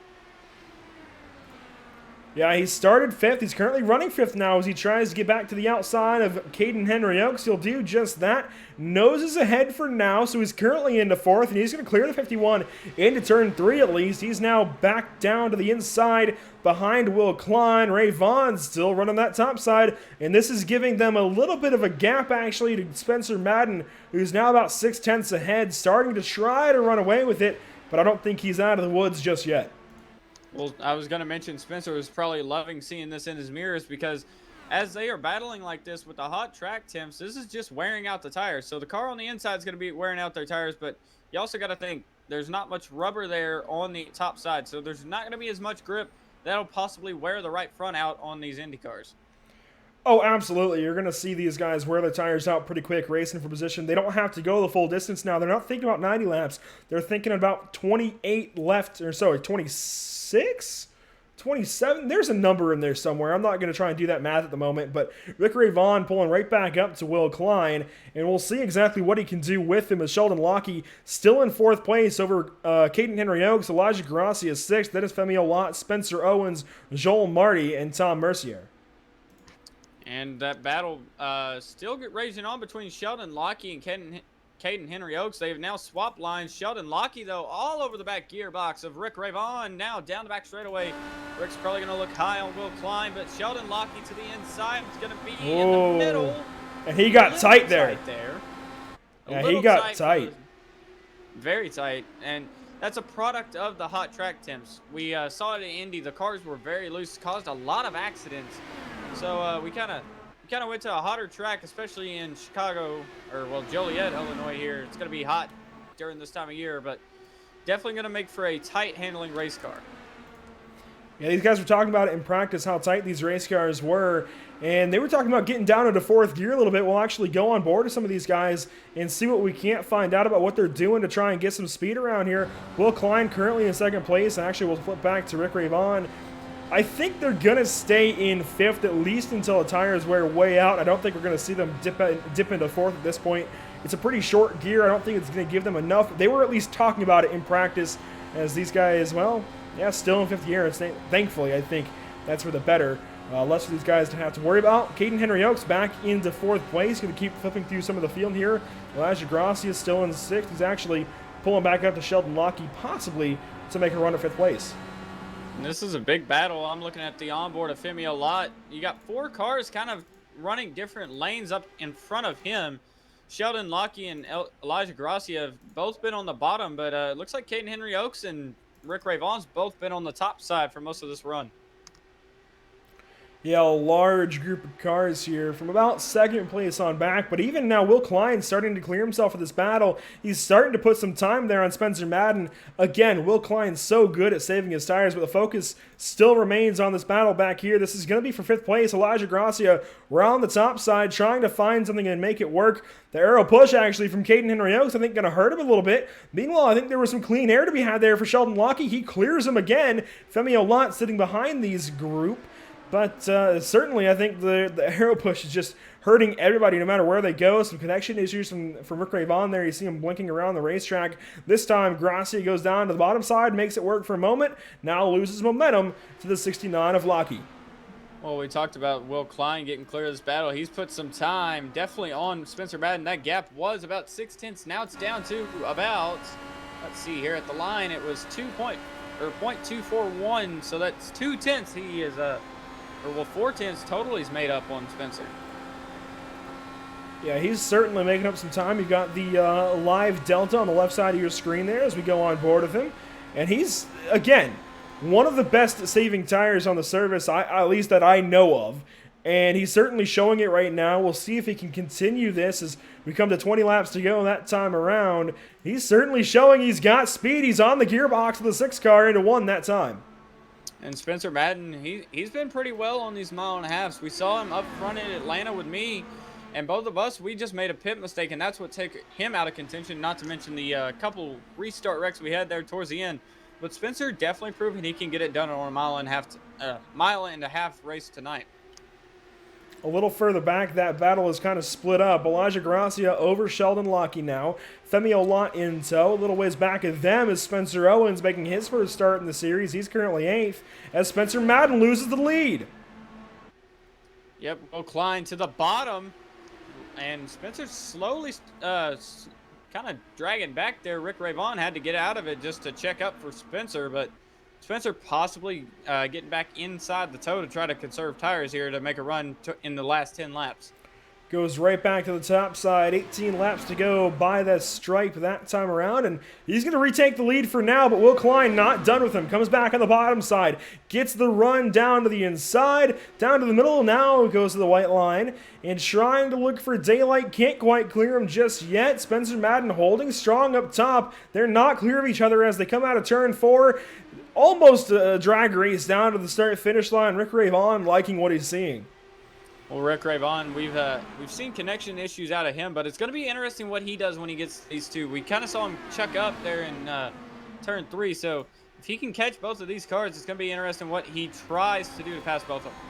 Yeah, he started 5th. He's currently running 5th now as he tries to get back to the outside of Caden Henry Oaks. He'll do just that. Nose is ahead for now, so he's currently into 4th, and he's going to clear the 51 into turn 3 at least. He's now back down to the inside behind Will Klein. Ray Vaughn still running that top side, and this is giving them a little bit of a gap actually to Spencer Madden, who's now about 6/10 ahead, starting to try to run away with it, but I don't think he's out of the woods just yet. Well, I was going to mention Spencer was probably loving seeing this in his mirrors because as they are battling like this with the hot track temps, this is just wearing out the tires. So the car on the inside is going to be wearing out their tires, but you also got to think there's not much rubber there on the top side. So there's not going to be as much grip that'll possibly wear the right front out on these Indy cars. Oh, absolutely. You're going to see these guys wear their tires out pretty quick, racing for position. They don't have to go the full distance now. They're not thinking about 90 laps. They're thinking about 28 left, or sorry, 26? 27? There's a number in there somewhere. I'm not going to try and do that math at the moment, but Rick Ray Vaughn pulling right back up to Will Klein, and we'll see exactly what he can do with him as Sheldon Lockie still in 4th place over Caden Henry Oaks, Elijah Gracia is 6th, then it's Femio Lott, Spencer Owens, Joel Marty, and Tom Mercier. And that battle still raging on between Sheldon Lockie and Caden Henry Oaks. They've now swapped lines. Sheldon Lockie, though, all over the back gearbox of Rick Ray Vaughn. Now down the back straightaway. Rick's probably going to look high on Will Klein, but Sheldon Lockie to the inside is going to be in the middle. And he got tight there. Yeah, he got tight. Very tight. And that's a product of the hot track temps. We saw it in Indy. The cars were very loose, caused a lot of accidents. So we kind of went to a hotter track, especially in Chicago, or well, Joliet, Illinois here. It's going to be hot during this time of year, but definitely going to make for a tight handling race car. Yeah, these guys were talking about it in practice, how tight these race cars were. And they were talking about getting down into fourth gear a little bit. We'll actually go on board with some of these guys and see what we can't find out about what they're doing to try and get some speed around here. Will Klein currently in second place. And actually, we'll flip back to Rick Ravon. I think they're going to stay in fifth, at least until the tires wear way out. I don't think we're going to see them dip into fourth at this point. It's a pretty short gear. I don't think it's going to give them enough. They were at least talking about it in practice, as these guys, well, yeah, still in fifth gear. Thankfully, I think that's for the better. Less for these guys to have to worry about. Caden Henry Oaks back into fourth place. Going to keep flipping through some of the field here. Elijah Grassi is still in sixth. He's actually pulling back up to Sheldon Lockie, possibly to make a run at fifth place. And this is a big battle. I'm looking at the onboard of Femi a lot. You got 4 cars kind of running different lanes up in front of him. Sheldon Lockie and Elijah Grassi have both been on the bottom, but it looks like Caden Henry Oaks and Rick Ravon's both been on the top side for most of this run. Yeah, a large group of cars here from about second place on back. But even now, Will Klein starting to clear himself of this battle. He's starting to put some time there on Spencer Madden. Again, Will Klein's so good at saving his tires, but the focus still remains on this battle back here. This is going to be for fifth place. Elijah Gracia, we're on the top side, trying to find something and make it work. The aero push, actually, from Caden Henry Oaks, I think, going to hurt him a little bit. Meanwhile, I think there was some clean air to be had there for Sheldon Lockie. He clears him again. Femi Olat sitting behind these group. But certainly, I think the aero push is just hurting everybody no matter where they go. Some connection issues from Rick Ravon there. You see him blinking around the racetrack. This time, Gracia goes down to the bottom side, makes it work for a moment. Now loses momentum to the 69 of Lockie. Well, we talked about Will Klein getting clear of this battle. He's put some time definitely on Spencer Madden. That gap was about 0.6. Now it's down to about, let's see here at the line, it was 0.241. So that's 0.2. He is 0.4 total he's made up on Spencer. Yeah, he's certainly making up some time. You've got the live delta on the left side of your screen there as we go on board with him. And he's, again, one of the best saving tires on the service, at least that I know of. And he's certainly showing it right now. We'll see if he can continue this as we come to 20 laps to go that time around. He's certainly showing he's got speed. He's on the gearbox of the 6 car into 1 that time. And Spencer Madden, he's been pretty well on these 1.5 miles. We saw him up front in Atlanta with me, and both of us, we just made a pit mistake, and that's what took him out of contention, not to mention the couple restart wrecks we had there towards the end. But Spencer definitely proven he can get it done on a 1.5-mile race tonight. A little further back, that battle is kind of split up. Elijah Gracia over Sheldon Lockie now. Femi Olat in tow. A little ways back of them is Spencer Owens making his first start in the series. He's currently 8th as Spencer Madden loses the lead. Yep, Will Klein to the bottom. And Spencer slowly kind of dragging back there. Rick Ravon had to get out of it just to check up for Spencer, but Spencer possibly getting back inside the tow to try to conserve tires here to make a run in the last 10 laps. Goes right back to the top side. 18 laps to go by that stripe that time around. And he's going to retake the lead for now, but Will Klein not done with him. Comes back on the bottom side. Gets the run down to the inside. Down to the middle. Now goes to the white line. And trying to look for daylight. Can't quite clear him just yet. Spencer Madden holding strong up top. They're not clear of each other as they come out of turn 4. Almost a drag race down to the start-finish line. Rick Ravon liking what he's seeing. Well, Rick Ravon, we've seen connection issues out of him, but it's going to be interesting what he does when he gets these two. We kind of saw him chuck up there in turn 3, so if he can catch both of these cars, it's going to be interesting what he tries to do to pass both of them.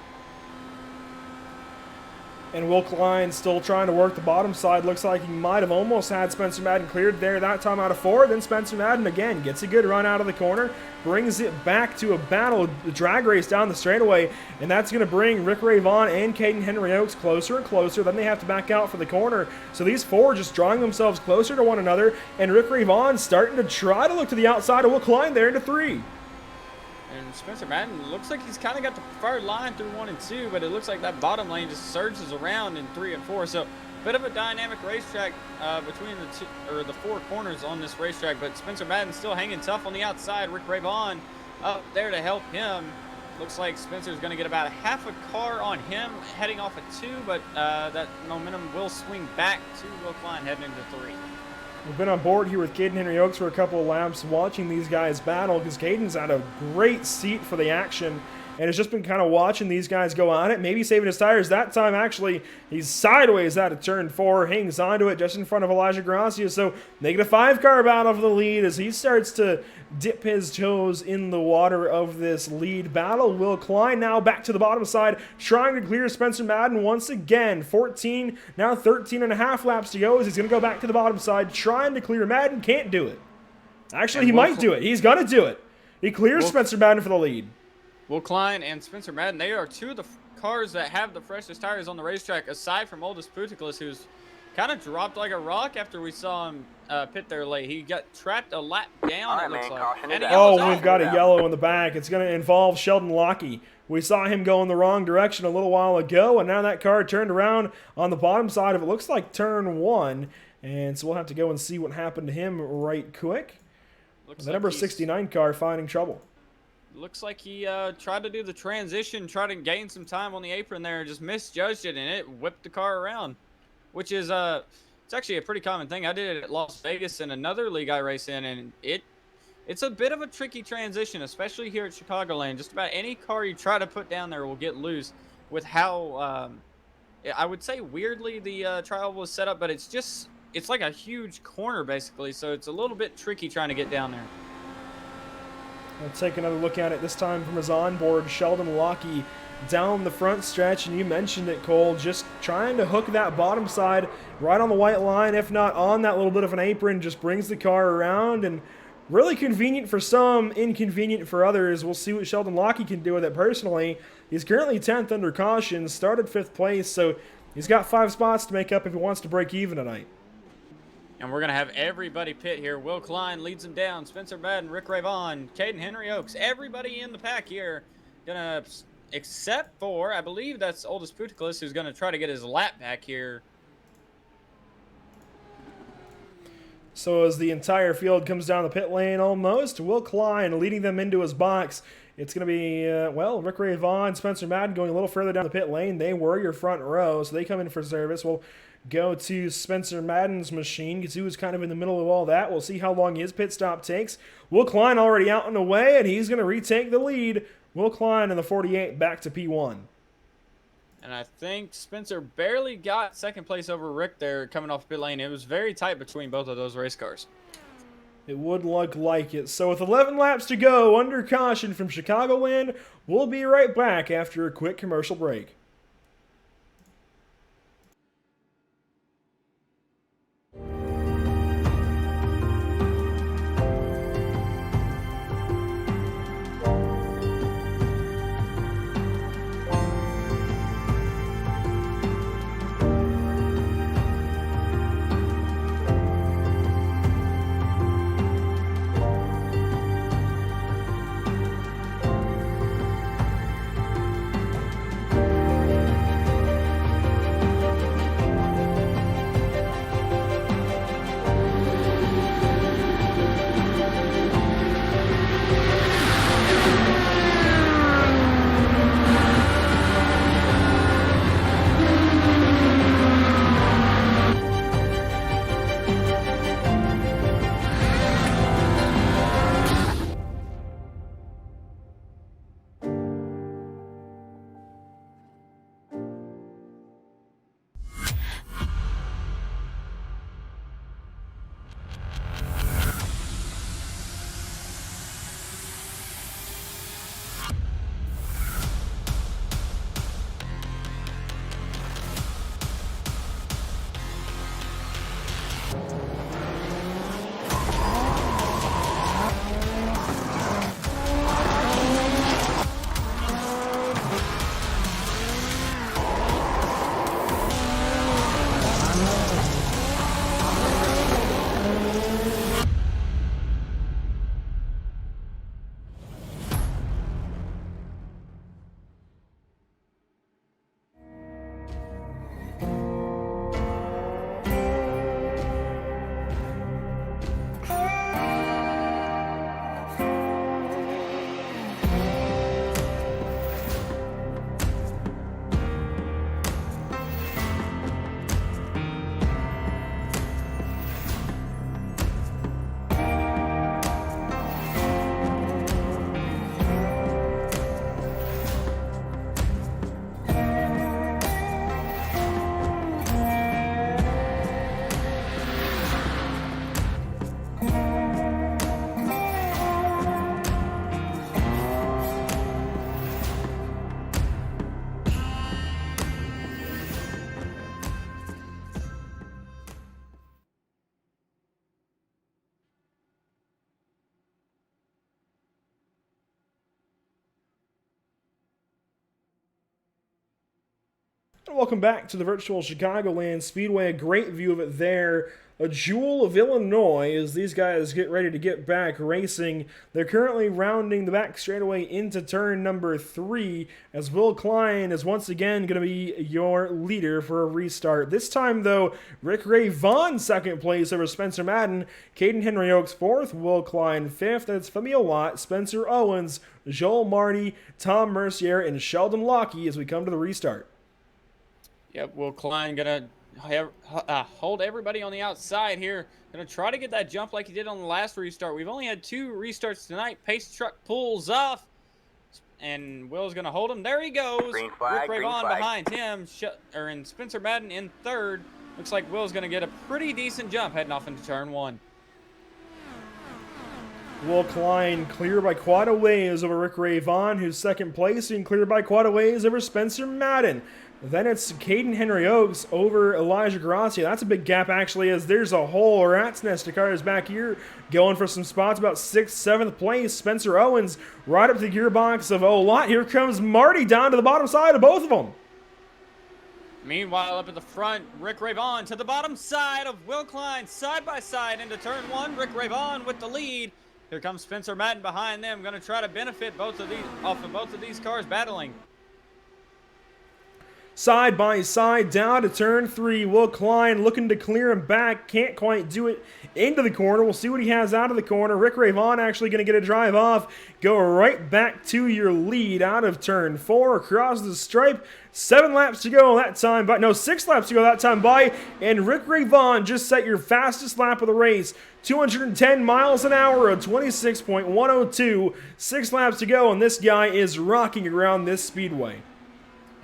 And Will Klein still trying to work the bottom side. Looks like he might have almost had Spencer Madden cleared there that time out of 4. Then Spencer Madden again gets a good run out of the corner. Brings it back to a battle, the drag race down the straightaway. And that's going to bring Rick Ravon and Caden Henry Oaks closer and closer. Then they have to back out for the corner. So these 4 just drawing themselves closer to one another. And Rick Ravon starting to try to look to the outside of Will Klein there into 3. And Spencer Madden looks like he's kind of got the preferred line through 1 and 2, but it looks like that bottom lane just surges around in 3 and 4. So a bit of a dynamic racetrack between the 4 corners on this racetrack. But Spencer Madden still hanging tough on the outside. Rick Ravon up there to help him. Looks like Spencer's going to get about a half a car on him heading off at 2, but that momentum will swing back to Will Klein heading into 3. We've been on board here with Caden Henry Oaks for a couple of laps watching these guys battle because Caden's had a great seat for the action and has just been kind of watching these guys go on it, maybe saving his tires. That time, actually, he's sideways out of turn 4, hangs onto it just in front of Elijah Gracia. So -5 car battle for the lead as he starts to dip his toes in the water of this lead battle. Will Klein now back to the bottom side, trying to clear Spencer Madden once again. 14, now 13 and a half laps to go as he's going to go back to the bottom side, trying to clear Madden. Can't do it. Actually, he might do it. He's going to do it. He clears Spencer Madden for the lead. Will Klein and Spencer Madden, they are two of the cars that have the freshest tires on the racetrack, aside from Oldest Puticus, who's kind of dropped like a rock after we saw him pit there late. He got trapped a lap down, it looks like. And we've got a yellow in the back. It's going to involve Sheldon Lockie. We saw him go in the wrong direction a little while ago, and now that car turned around on the bottom side of it looks like turn 1. And so we'll have to go and see what happened to him right quick. The number 69 car finding trouble. Looks like he tried to do the transition, tried to gain some time on the apron there, and just misjudged it, and it whipped the car around, which is it's actually a pretty common thing. I did it at Las Vegas in another league I race in, and it's a bit of a tricky transition, especially here at Chicagoland. Just about any car you try to put down there will get loose with how I would say weirdly the trial was set up, but it's like a huge corner basically, so it's a little bit tricky trying to get down there. We'll take another look at it, this time from his onboard, Sheldon Lockie, down the front stretch, and you mentioned it, Cole, just trying to hook that bottom side right on the white line, if not on that little bit of an apron, just brings the car around, and really convenient for some, inconvenient for others. We'll see what Sheldon Lockie can do with it personally. He's currently 10th under caution, started 5th place, so he's got 5 spots to make up if he wants to break even tonight. And we're going to have everybody pit here. Will Klein leads him down. Spencer Madden, Rick Ray Vaughn, Caden Henry Oaks. Everybody in the pack here. Except for, I believe that's Oldest Puticus, who's going to try to get his lap back here. So as the entire field comes down the pit lane almost, Will Klein leading them into his box. It's going to be, Rick Ray Vaughn, Spencer Madden going a little further down the pit lane. They were your front row, so they come in for service. We'll go to Spencer Madden's machine because he was kind of in the middle of all that. We'll see how long his pit stop takes. Will Klein already out and away, and he's going to retake the lead. Will Klein in the 48 back to P1. And I think Spencer barely got second place over Rick there coming off pit lane. It was very tight between both of those race cars. It would look like it. So with 11 laps to go, under caution from Chicagoland, we'll be right back after a quick commercial break. Welcome back to the virtual Chicagoland Speedway. A great view of it there. A jewel of Illinois as these guys get ready to get back racing. They're currently rounding the back straightaway into turn number 3 as Will Klein is once again going to be your leader for a restart. This time, though, Rick Ray Vaughn second place over Spencer Madden, Caden Henry Oaks 4th, Will Klein 5th. That's Femio Lott, Spencer Owens, Joel Marty, Tom Mercier, and Sheldon Lockie as we come to the restart. Yep, Will Klein gonna hold everybody on the outside here. Gonna try to get that jump like he did on the last restart. We've only had 2 restarts tonight. Pace truck pulls off, and Will's gonna hold him. There he goes. Green flag, Rick Ravon flag. behind him, and Spencer Madden in 3rd. Looks like Will's gonna get a pretty decent jump heading off into turn 1. Will Klein clear by quite a ways over Rick Ray Vaughn, who's second place, and cleared by quite a ways over Spencer Madden. Then it's Caden Henry Oaks over Elijah Gracia. That's a big gap, actually, as there's a whole rat's nest of cars back here going for some spots, about 6th, 7th place. Spencer Owens right up to the gearbox of Olot. Here comes Marty down to the bottom side of both of them. Meanwhile, up at the front, Rick Ravon to the bottom side of Will Klein, side by side into turn 1. Rick Ravon with the lead. Here comes Spencer Madden behind them, going to try to benefit both of these cars battling. Side by side down to turn 3. Will Klein looking to clear him back. Can't quite do it into the corner. We'll see what he has out of the corner. Rick Ray Vaughn actually going to get a drive off. Go right back to your lead out of turn 4. Across the stripe. 7 laps to go that time. But no, 6 laps to go that time by. And Rick Ray Vaughn just set your fastest lap of the race. 210 miles an hour, a 26.102. 6 laps to go, and this guy is rocking around this speedway.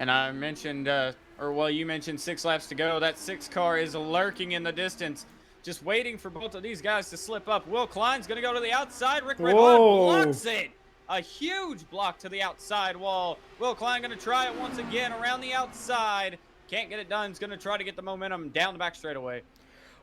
And I mentioned, you mentioned 6 laps to go. That 6 car is lurking in the distance, just waiting for both of these guys to slip up. Will Klein's going to go to the outside. Rick Ravon blocks it. A huge block to the outside wall. Will Klein going to try it once again around the outside. Can't get it done. He's going to try to get the momentum down the back straightaway.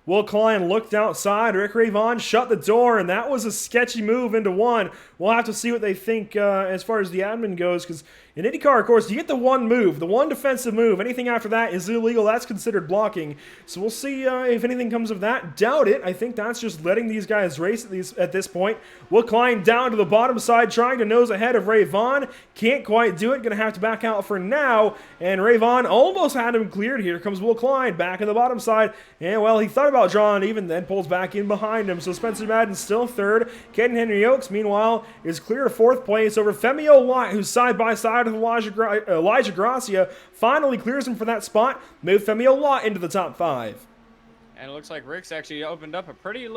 Will Klein looked outside. Rick Ray Vaughn shut the door, and that was a sketchy move into 1. We'll have to see what they think as far as the admin goes, because in IndyCar, of course, you get the one move, the one defensive move. Anything after that is illegal. That's considered blocking. So we'll see if anything comes of that. Doubt it. I think that's just letting these guys race at this point. Will Klein down to the bottom side, trying to nose ahead of Ray Vaughn. Can't quite do it. Going to have to back out for now. And Ray Vaughn almost had him cleared. Here comes Will Klein back on the bottom side. And, well, he thought about drawing even, then pulls back in behind him. So Spencer Madden still 3rd. Caden Henry Oaks, meanwhile, is clear to 4th place over Femio Lott, who's side by side with Elijah Gracia. Finally clears him for that spot. Move Femio Lott into the top 5. And it looks like Rick's actually opened up a pretty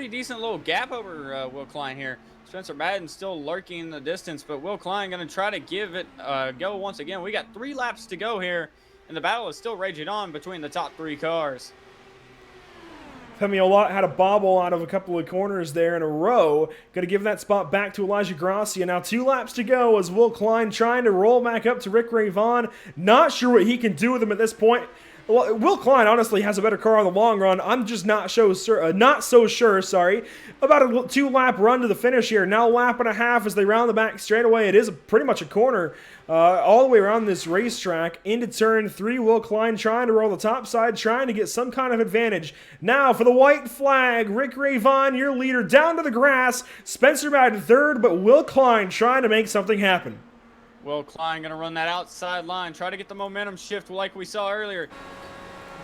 decent little gap over Will Klein here. Spencer Madden still lurking in the distance, but Will Klein going to try to give it a go once again. We got 3 laps to go here, and the battle is still raging on between the top 3 cars. Femio Lott had a bobble out of a couple of corners there in a row. Going to give that spot back to Elijah Gracia. Now 2 laps to go as Will Klein trying to roll back up to Rick Ray Vaughn. Not sure what he can do with him at this point. Well, Will Klein honestly has a better car in the long run. I'm just not so sure about a 2-lap run to the finish here. Now lap and a half as they round the back straightaway. It is pretty much a corner all the way around this racetrack into turn 3. Will Klein trying to roll the top side, trying to get some kind of advantage. Now for the white flag, Rick Ray Vaughn, your leader, down to the grass. Spencer Madden 3rd, but Will Klein trying to make something happen. Will Klein going to run that outside line, try to get the momentum shift like we saw earlier.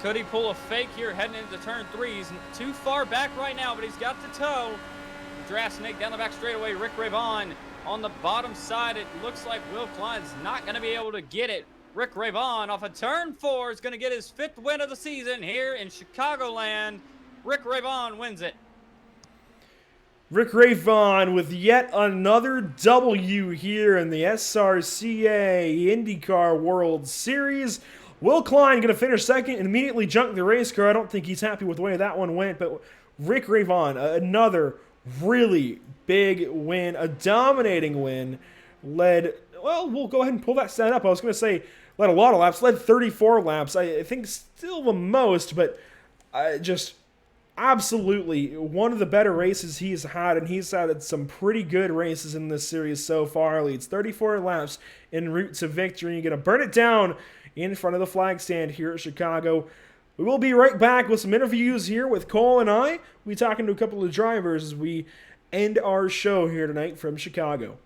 Could he pull a fake here heading into turn 3? He's too far back right now, but he's got the toe. Draft snake down the back straightaway. Rick Ray Vaughn on the bottom side. It looks like Will Klein's not going to be able to get it. Rick Ray Vaughn off of turn 4 is going to get his 5th win of the season here in Chicagoland. Rick Ray Vaughn wins it. Rick Ray Vaughn with yet another W here in the SRCA IndyCar World Series. Will Klein going to finish 2nd and immediately junk the race car. I don't think he's happy with the way that one went, but Rick Ray Vaughn, another really big win, a dominating win, led, well, we'll go ahead and pull that stat up. I was going to say led a lot of laps, led 34 laps. I think still the most, but just absolutely one of the better races he's had, and he's had some pretty good races in this series so far. Leads 34 laps en route to victory. You're going to burn it down in front of the flag stand here at Chicago. We will be right back with some interviews here with Cole and I. We'll be talking to a couple of drivers as we end our show here tonight from Chicago.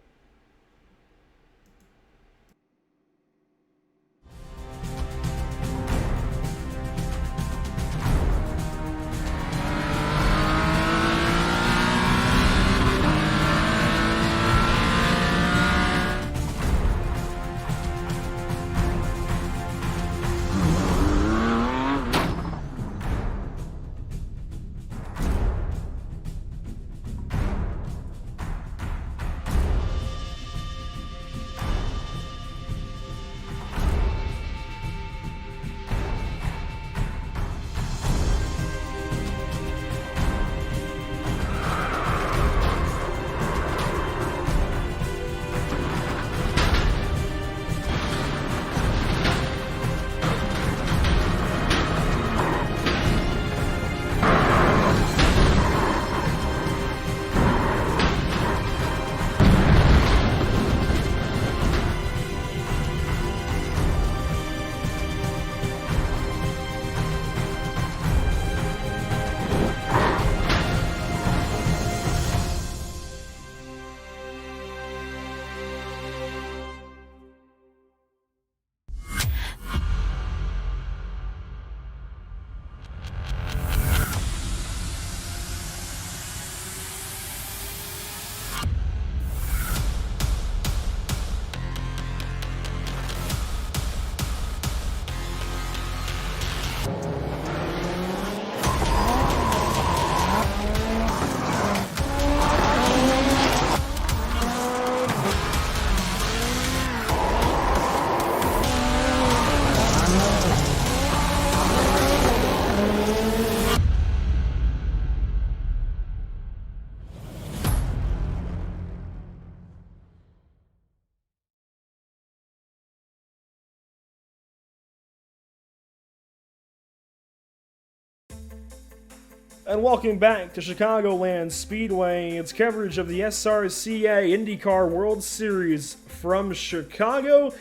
And welcome back to Chicagoland Speedway. It's coverage of the SRCA IndyCar World Series from Chicago.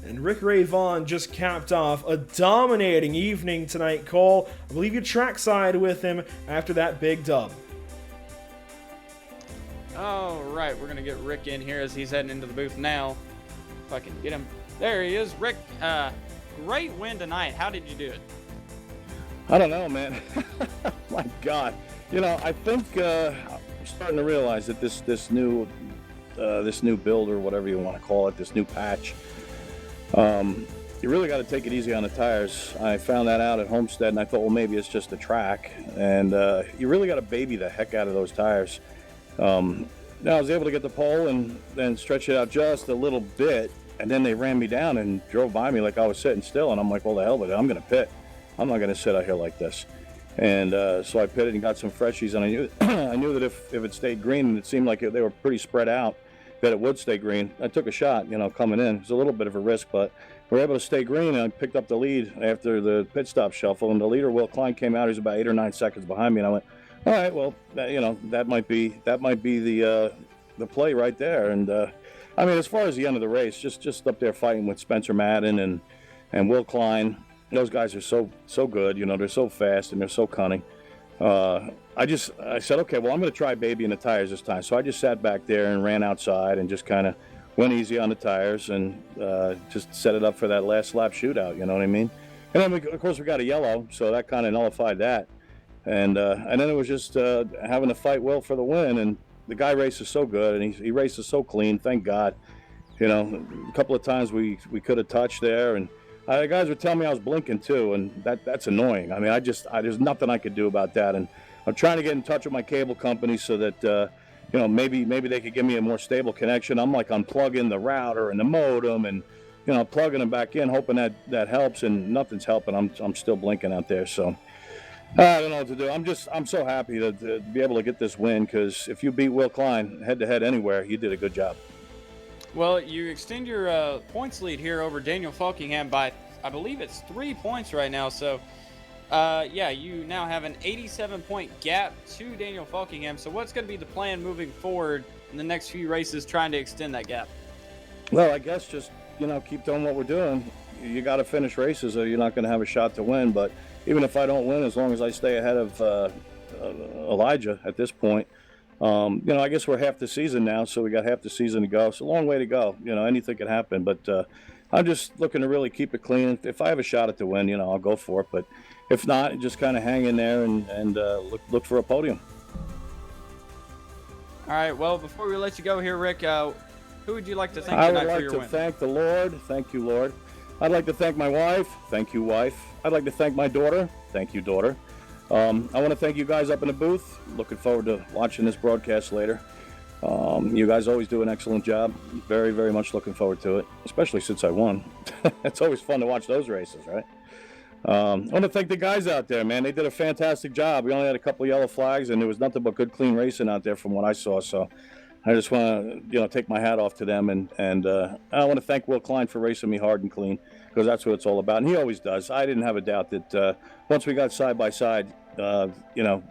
And Rick Ray Vaughn just capped off a dominating evening tonight, Cole. I believe you trackside with him after that big dub. All right, we're going to get Rick in here as he's heading into the booth now. If I can get him. There he is. Rick, great win tonight. How did you do it? I don't know, man. My God, I think I'm starting to realize that this new build, or whatever you want to call it, this new patch, you really got to take it easy on the tires. I found that out at Homestead, and I thought, well, maybe it's just a track, and you really got to baby the heck out of those tires. Now I was able to get the pole and then stretch it out just a little bit, and then they ran me down and drove by me like I was sitting still, and I'm like, well, the hell with it, I'm going to pit. I'm not going to sit out here like this. And so I pitted and got some freshies, and I knew I knew that if it stayed green, and it seemed like they were pretty spread out, that it would stay green. I took a shot, coming in. It was a little bit of a risk, but we were able to stay green, and I picked up the lead after the pit stop shuffle, and the leader, Will Klein, came out. He was about 8 or 9 seconds behind me, and I went, all right, well, that might be the play right there. And I mean, as far as the end of the race, just up there fighting with Spencer Madden and Will Klein. Those guys are so good, they're so fast and they're so cunning. I said, okay, well, I'm going to try babying the tires this time. So I just sat back there and ran outside and just kind of went easy on the tires and just set it up for that last lap shootout, you know what I mean? And then, of course, we got a yellow, so that kind of nullified that. And then it was just having to fight Will for the win. And the guy races so good, and he races so clean, thank God. A couple of times we could have touched there, and the guys would tell me I was blinking too, and that's annoying. I mean, there's nothing I could do about that. And I'm trying to get in touch with my cable company so that maybe they could give me a more stable connection. I'm like unplugging the router and the modem and plugging them back in, hoping that helps, and nothing's helping. I'm still blinking out there, so I don't know what to do. I'm so happy to be able to get this win, because if you beat Will Klein head to head anywhere, you did a good job. Well, you extend your points lead here over Daniel Falkingham by, I believe it's 3 points right now. So, you now have an 87-point gap to Daniel Falkingham. So what's going to be the plan moving forward in the next few races, trying to extend that gap? Well, I guess just, keep doing what we're doing. you got to finish races or you're not going to have a shot to win. But even if I don't win, as long as I stay ahead of Elijah at this point, I guess we're half the season now, so we got half the season to go. It's a long way to go. Anything can happen. But I'm just looking to really keep it clean. If I have a shot at the win, I'll go for it. But if not, just kind of hang in there and look for a podium. All right, well, before we let you go here, Rick, who would you like to thank tonight for your win? I would like to thank the Lord. Thank you, Lord. I'd like to thank my wife. Thank you, wife. I'd like to thank my daughter. Thank you, daughter. I want to thank you guys up in the booth. Looking forward to watching this broadcast later. You guys always do an excellent job. Very, very much looking forward to it, especially since I won. It's always fun to watch those races, right? I want to thank the guys out there, man. They did a fantastic job. We only had a couple yellow flags, and there was nothing but good, clean racing out there from what I saw. So I just want to, take my hat off to them, and I want to thank Will Klein for racing me hard and clean, because that's what it's all about, and he always does. I didn't have a doubt that once we got side by side,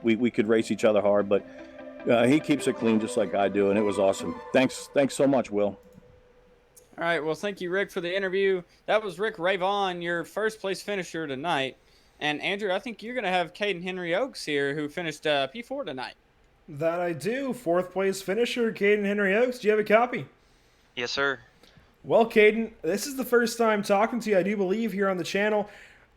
we could race each other hard, but he keeps it clean just like I do, and it was awesome. Thanks so much, Will. All right, well, thank you, Rick, for the interview. That was Rick Ravon, your first-place finisher tonight. And, Andrew, I think you're going to have Caden Henry Oaks here, who finished P4 tonight. That I do. Fourth-place finisher, Caden Henry Oaks. Do you have a copy? Yes, sir. Well, Caden, this is the first time talking to you, I do believe, here on the channel.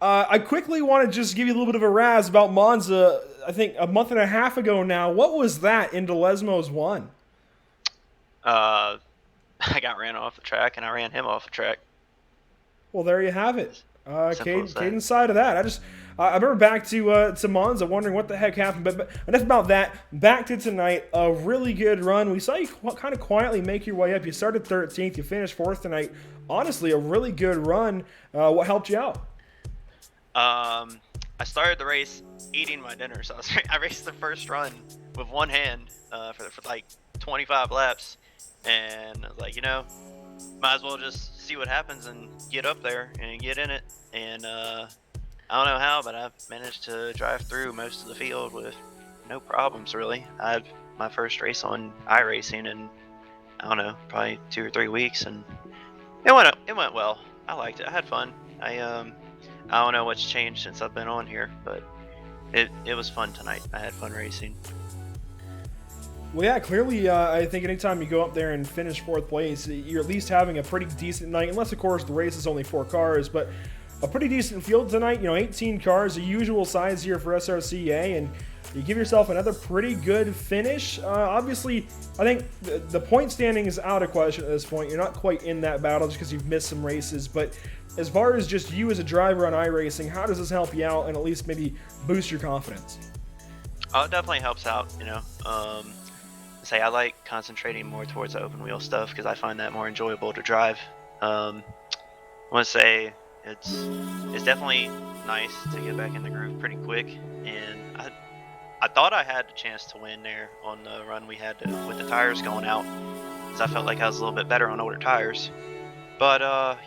I quickly want to just give you a little bit of a razz about Monza, I think a month and a half ago now. What was that in Delesmo's one? I got ran off the track, and I ran him off the track. Well, there you have it. Caden's side of that. I remember back to Monza, wondering what the heck happened. But enough about that. Back to tonight, a really good run. We saw you kind of quietly make your way up. You started 13th, you finished 4th tonight. Honestly, a really good run. What helped you out? I started the race eating my dinner, so I raced the first run with one hand for like 25 laps. And I was like, might as well just see what happens and get up there and get in it. And I don't know how, but I've managed to drive through most of the field with no problems, really. I had my first race on iRacing in, I don't know, probably 2 or 3 weeks, and it went well. I liked it. I had fun. I don't know what's changed since I've been on here, but it was fun tonight. I had fun racing. Well, yeah, clearly, I think anytime you go up there and finish 4th place, you're at least having a pretty decent night, unless, of course, the race is only 4 cars, but a pretty decent field tonight. 18 cars, the usual size here for SRCA, and you give yourself another pretty good finish. Obviously, I think the point standing is out of question at this point. You're not quite in that battle just because you've missed some races, but as far as just you as a driver on iRacing, how does this help you out and at least maybe boost your confidence? Oh, it definitely helps out, I like concentrating more towards the open wheel stuff because I find that more enjoyable to drive. I want to say it's definitely nice to get back in the groove pretty quick, and I thought I had the chance to win there on the run we had with the tires going out, because I felt like I was a little bit better on older tires. But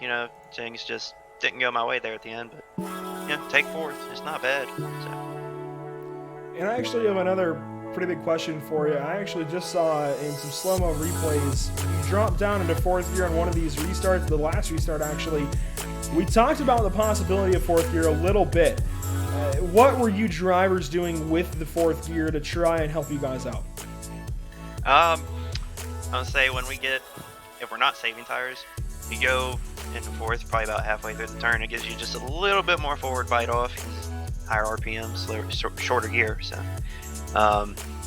things just didn't go my way there at the end. But take 4th, it's not bad. So. And I actually have another pretty big question for you. I actually just saw in some slow-mo replays, you dropped down into 4th gear on one of these restarts, the last restart actually. We talked about the possibility of 4th gear a little bit. What were you drivers doing with the 4th gear to try and help you guys out? I would say if we're not saving tires, you go into 4th, probably about halfway through the turn. It gives you just a little bit more forward bite off, higher RPMs, shorter gear. So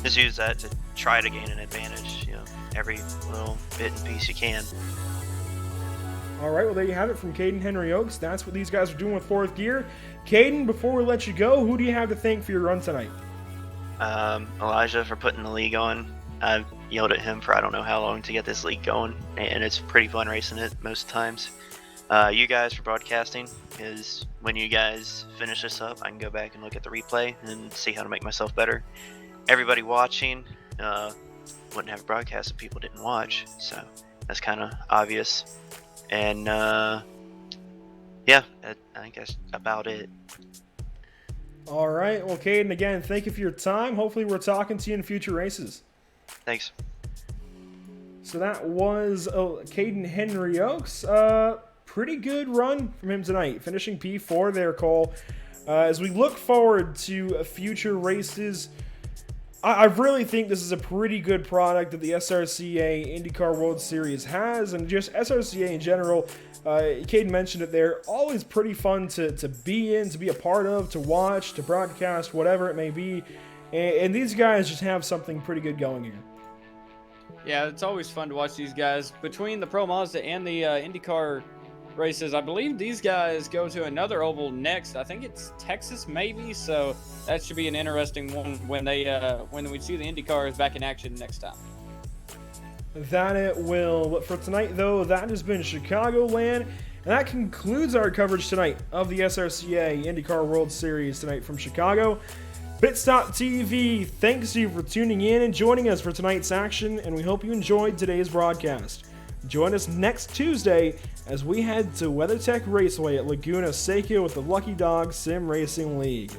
just use that to try to gain an advantage, every little bit and piece you can. All right, well, there you have it from Caden Henry Oaks. That's what these guys are doing with 4th gear. Caden, before we let you go, who do you have to thank for your run tonight? Elijah for putting the league on. I've yelled at him for I don't know how long to get this league going, and it's pretty fun racing it most times. You guys for broadcasting, because when you guys finish this up, I can go back and look at the replay and see how to make myself better. Everybody watching wouldn't have a broadcast if people didn't watch, so that's kind of obvious. And I think that's about it. All right, well, Caden, again, thank you for your time. Hopefully we're talking to you in future races. Thanks. So that was Caden Henry Oaks. pretty good run from him tonight, finishing P4 there, Cole. As we look forward to future races, I really think this is a pretty good product that the SRCA IndyCar World Series has, and just SRCA in general. Caden mentioned it there, always pretty fun to be in, to be a part of, to watch, to broadcast, whatever it may be. And these guys just have something pretty good going here. Yeah, it's always fun to watch these guys. Between the Pro Mazda and the IndyCar races, I believe these guys go to another oval next. I think it's Texas, maybe. So that should be an interesting one when we see the IndyCars back in action next time. That it will. But for tonight, though, that has been Chicagoland. And that concludes our coverage tonight of the SRCA IndyCar World Series tonight from Chicago. Pit Stop TV, thanks you for tuning in and joining us for tonight's action, and we hope you enjoyed today's broadcast. Join us next Tuesday as we head to WeatherTech Raceway at Laguna, Seca with the Lucky Dog Sim Racing League.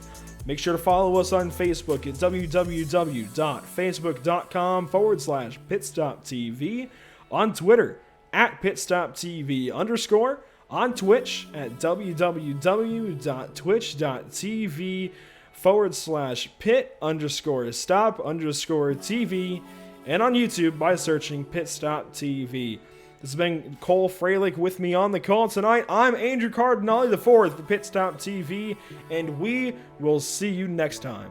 Make sure to follow us on Facebook at www.facebook.com/PitStopTV, on Twitter at PitStopTV_, on Twitch at www.twitch.tv/pit_stop_TV, and on YouTube by searching Pit Stop TV. This has been Cole Freilich with me on the call tonight. I'm Andrew Cardinale IV for Pit Stop TV, and we will see you next time.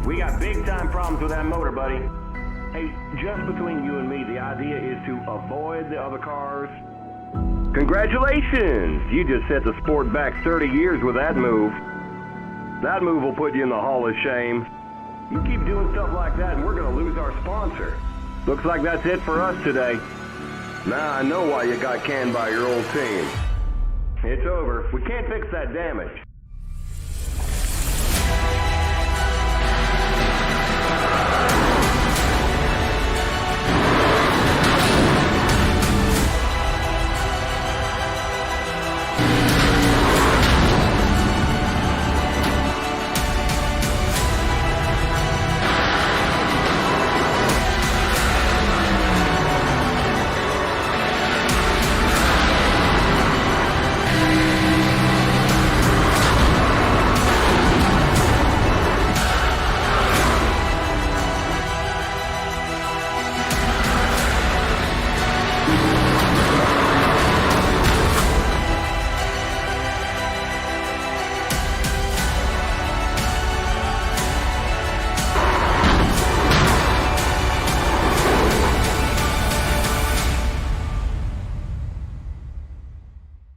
We got big time problems with that motor, buddy. Hey, just between you and me, the idea is to avoid the other cars. Congratulations! You just set the sport back 30 years with that move. That move will put you in the Hall of Shame. You keep doing stuff like that and we're gonna lose our sponsor. Looks like that's it for us today. Now I know why you got canned by your old team. It's over. We can't fix that damage.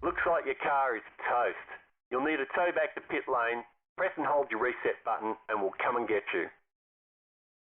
Looks like your car is toast. You'll need a tow back to pit lane. Press and hold your reset button and we'll come and get you.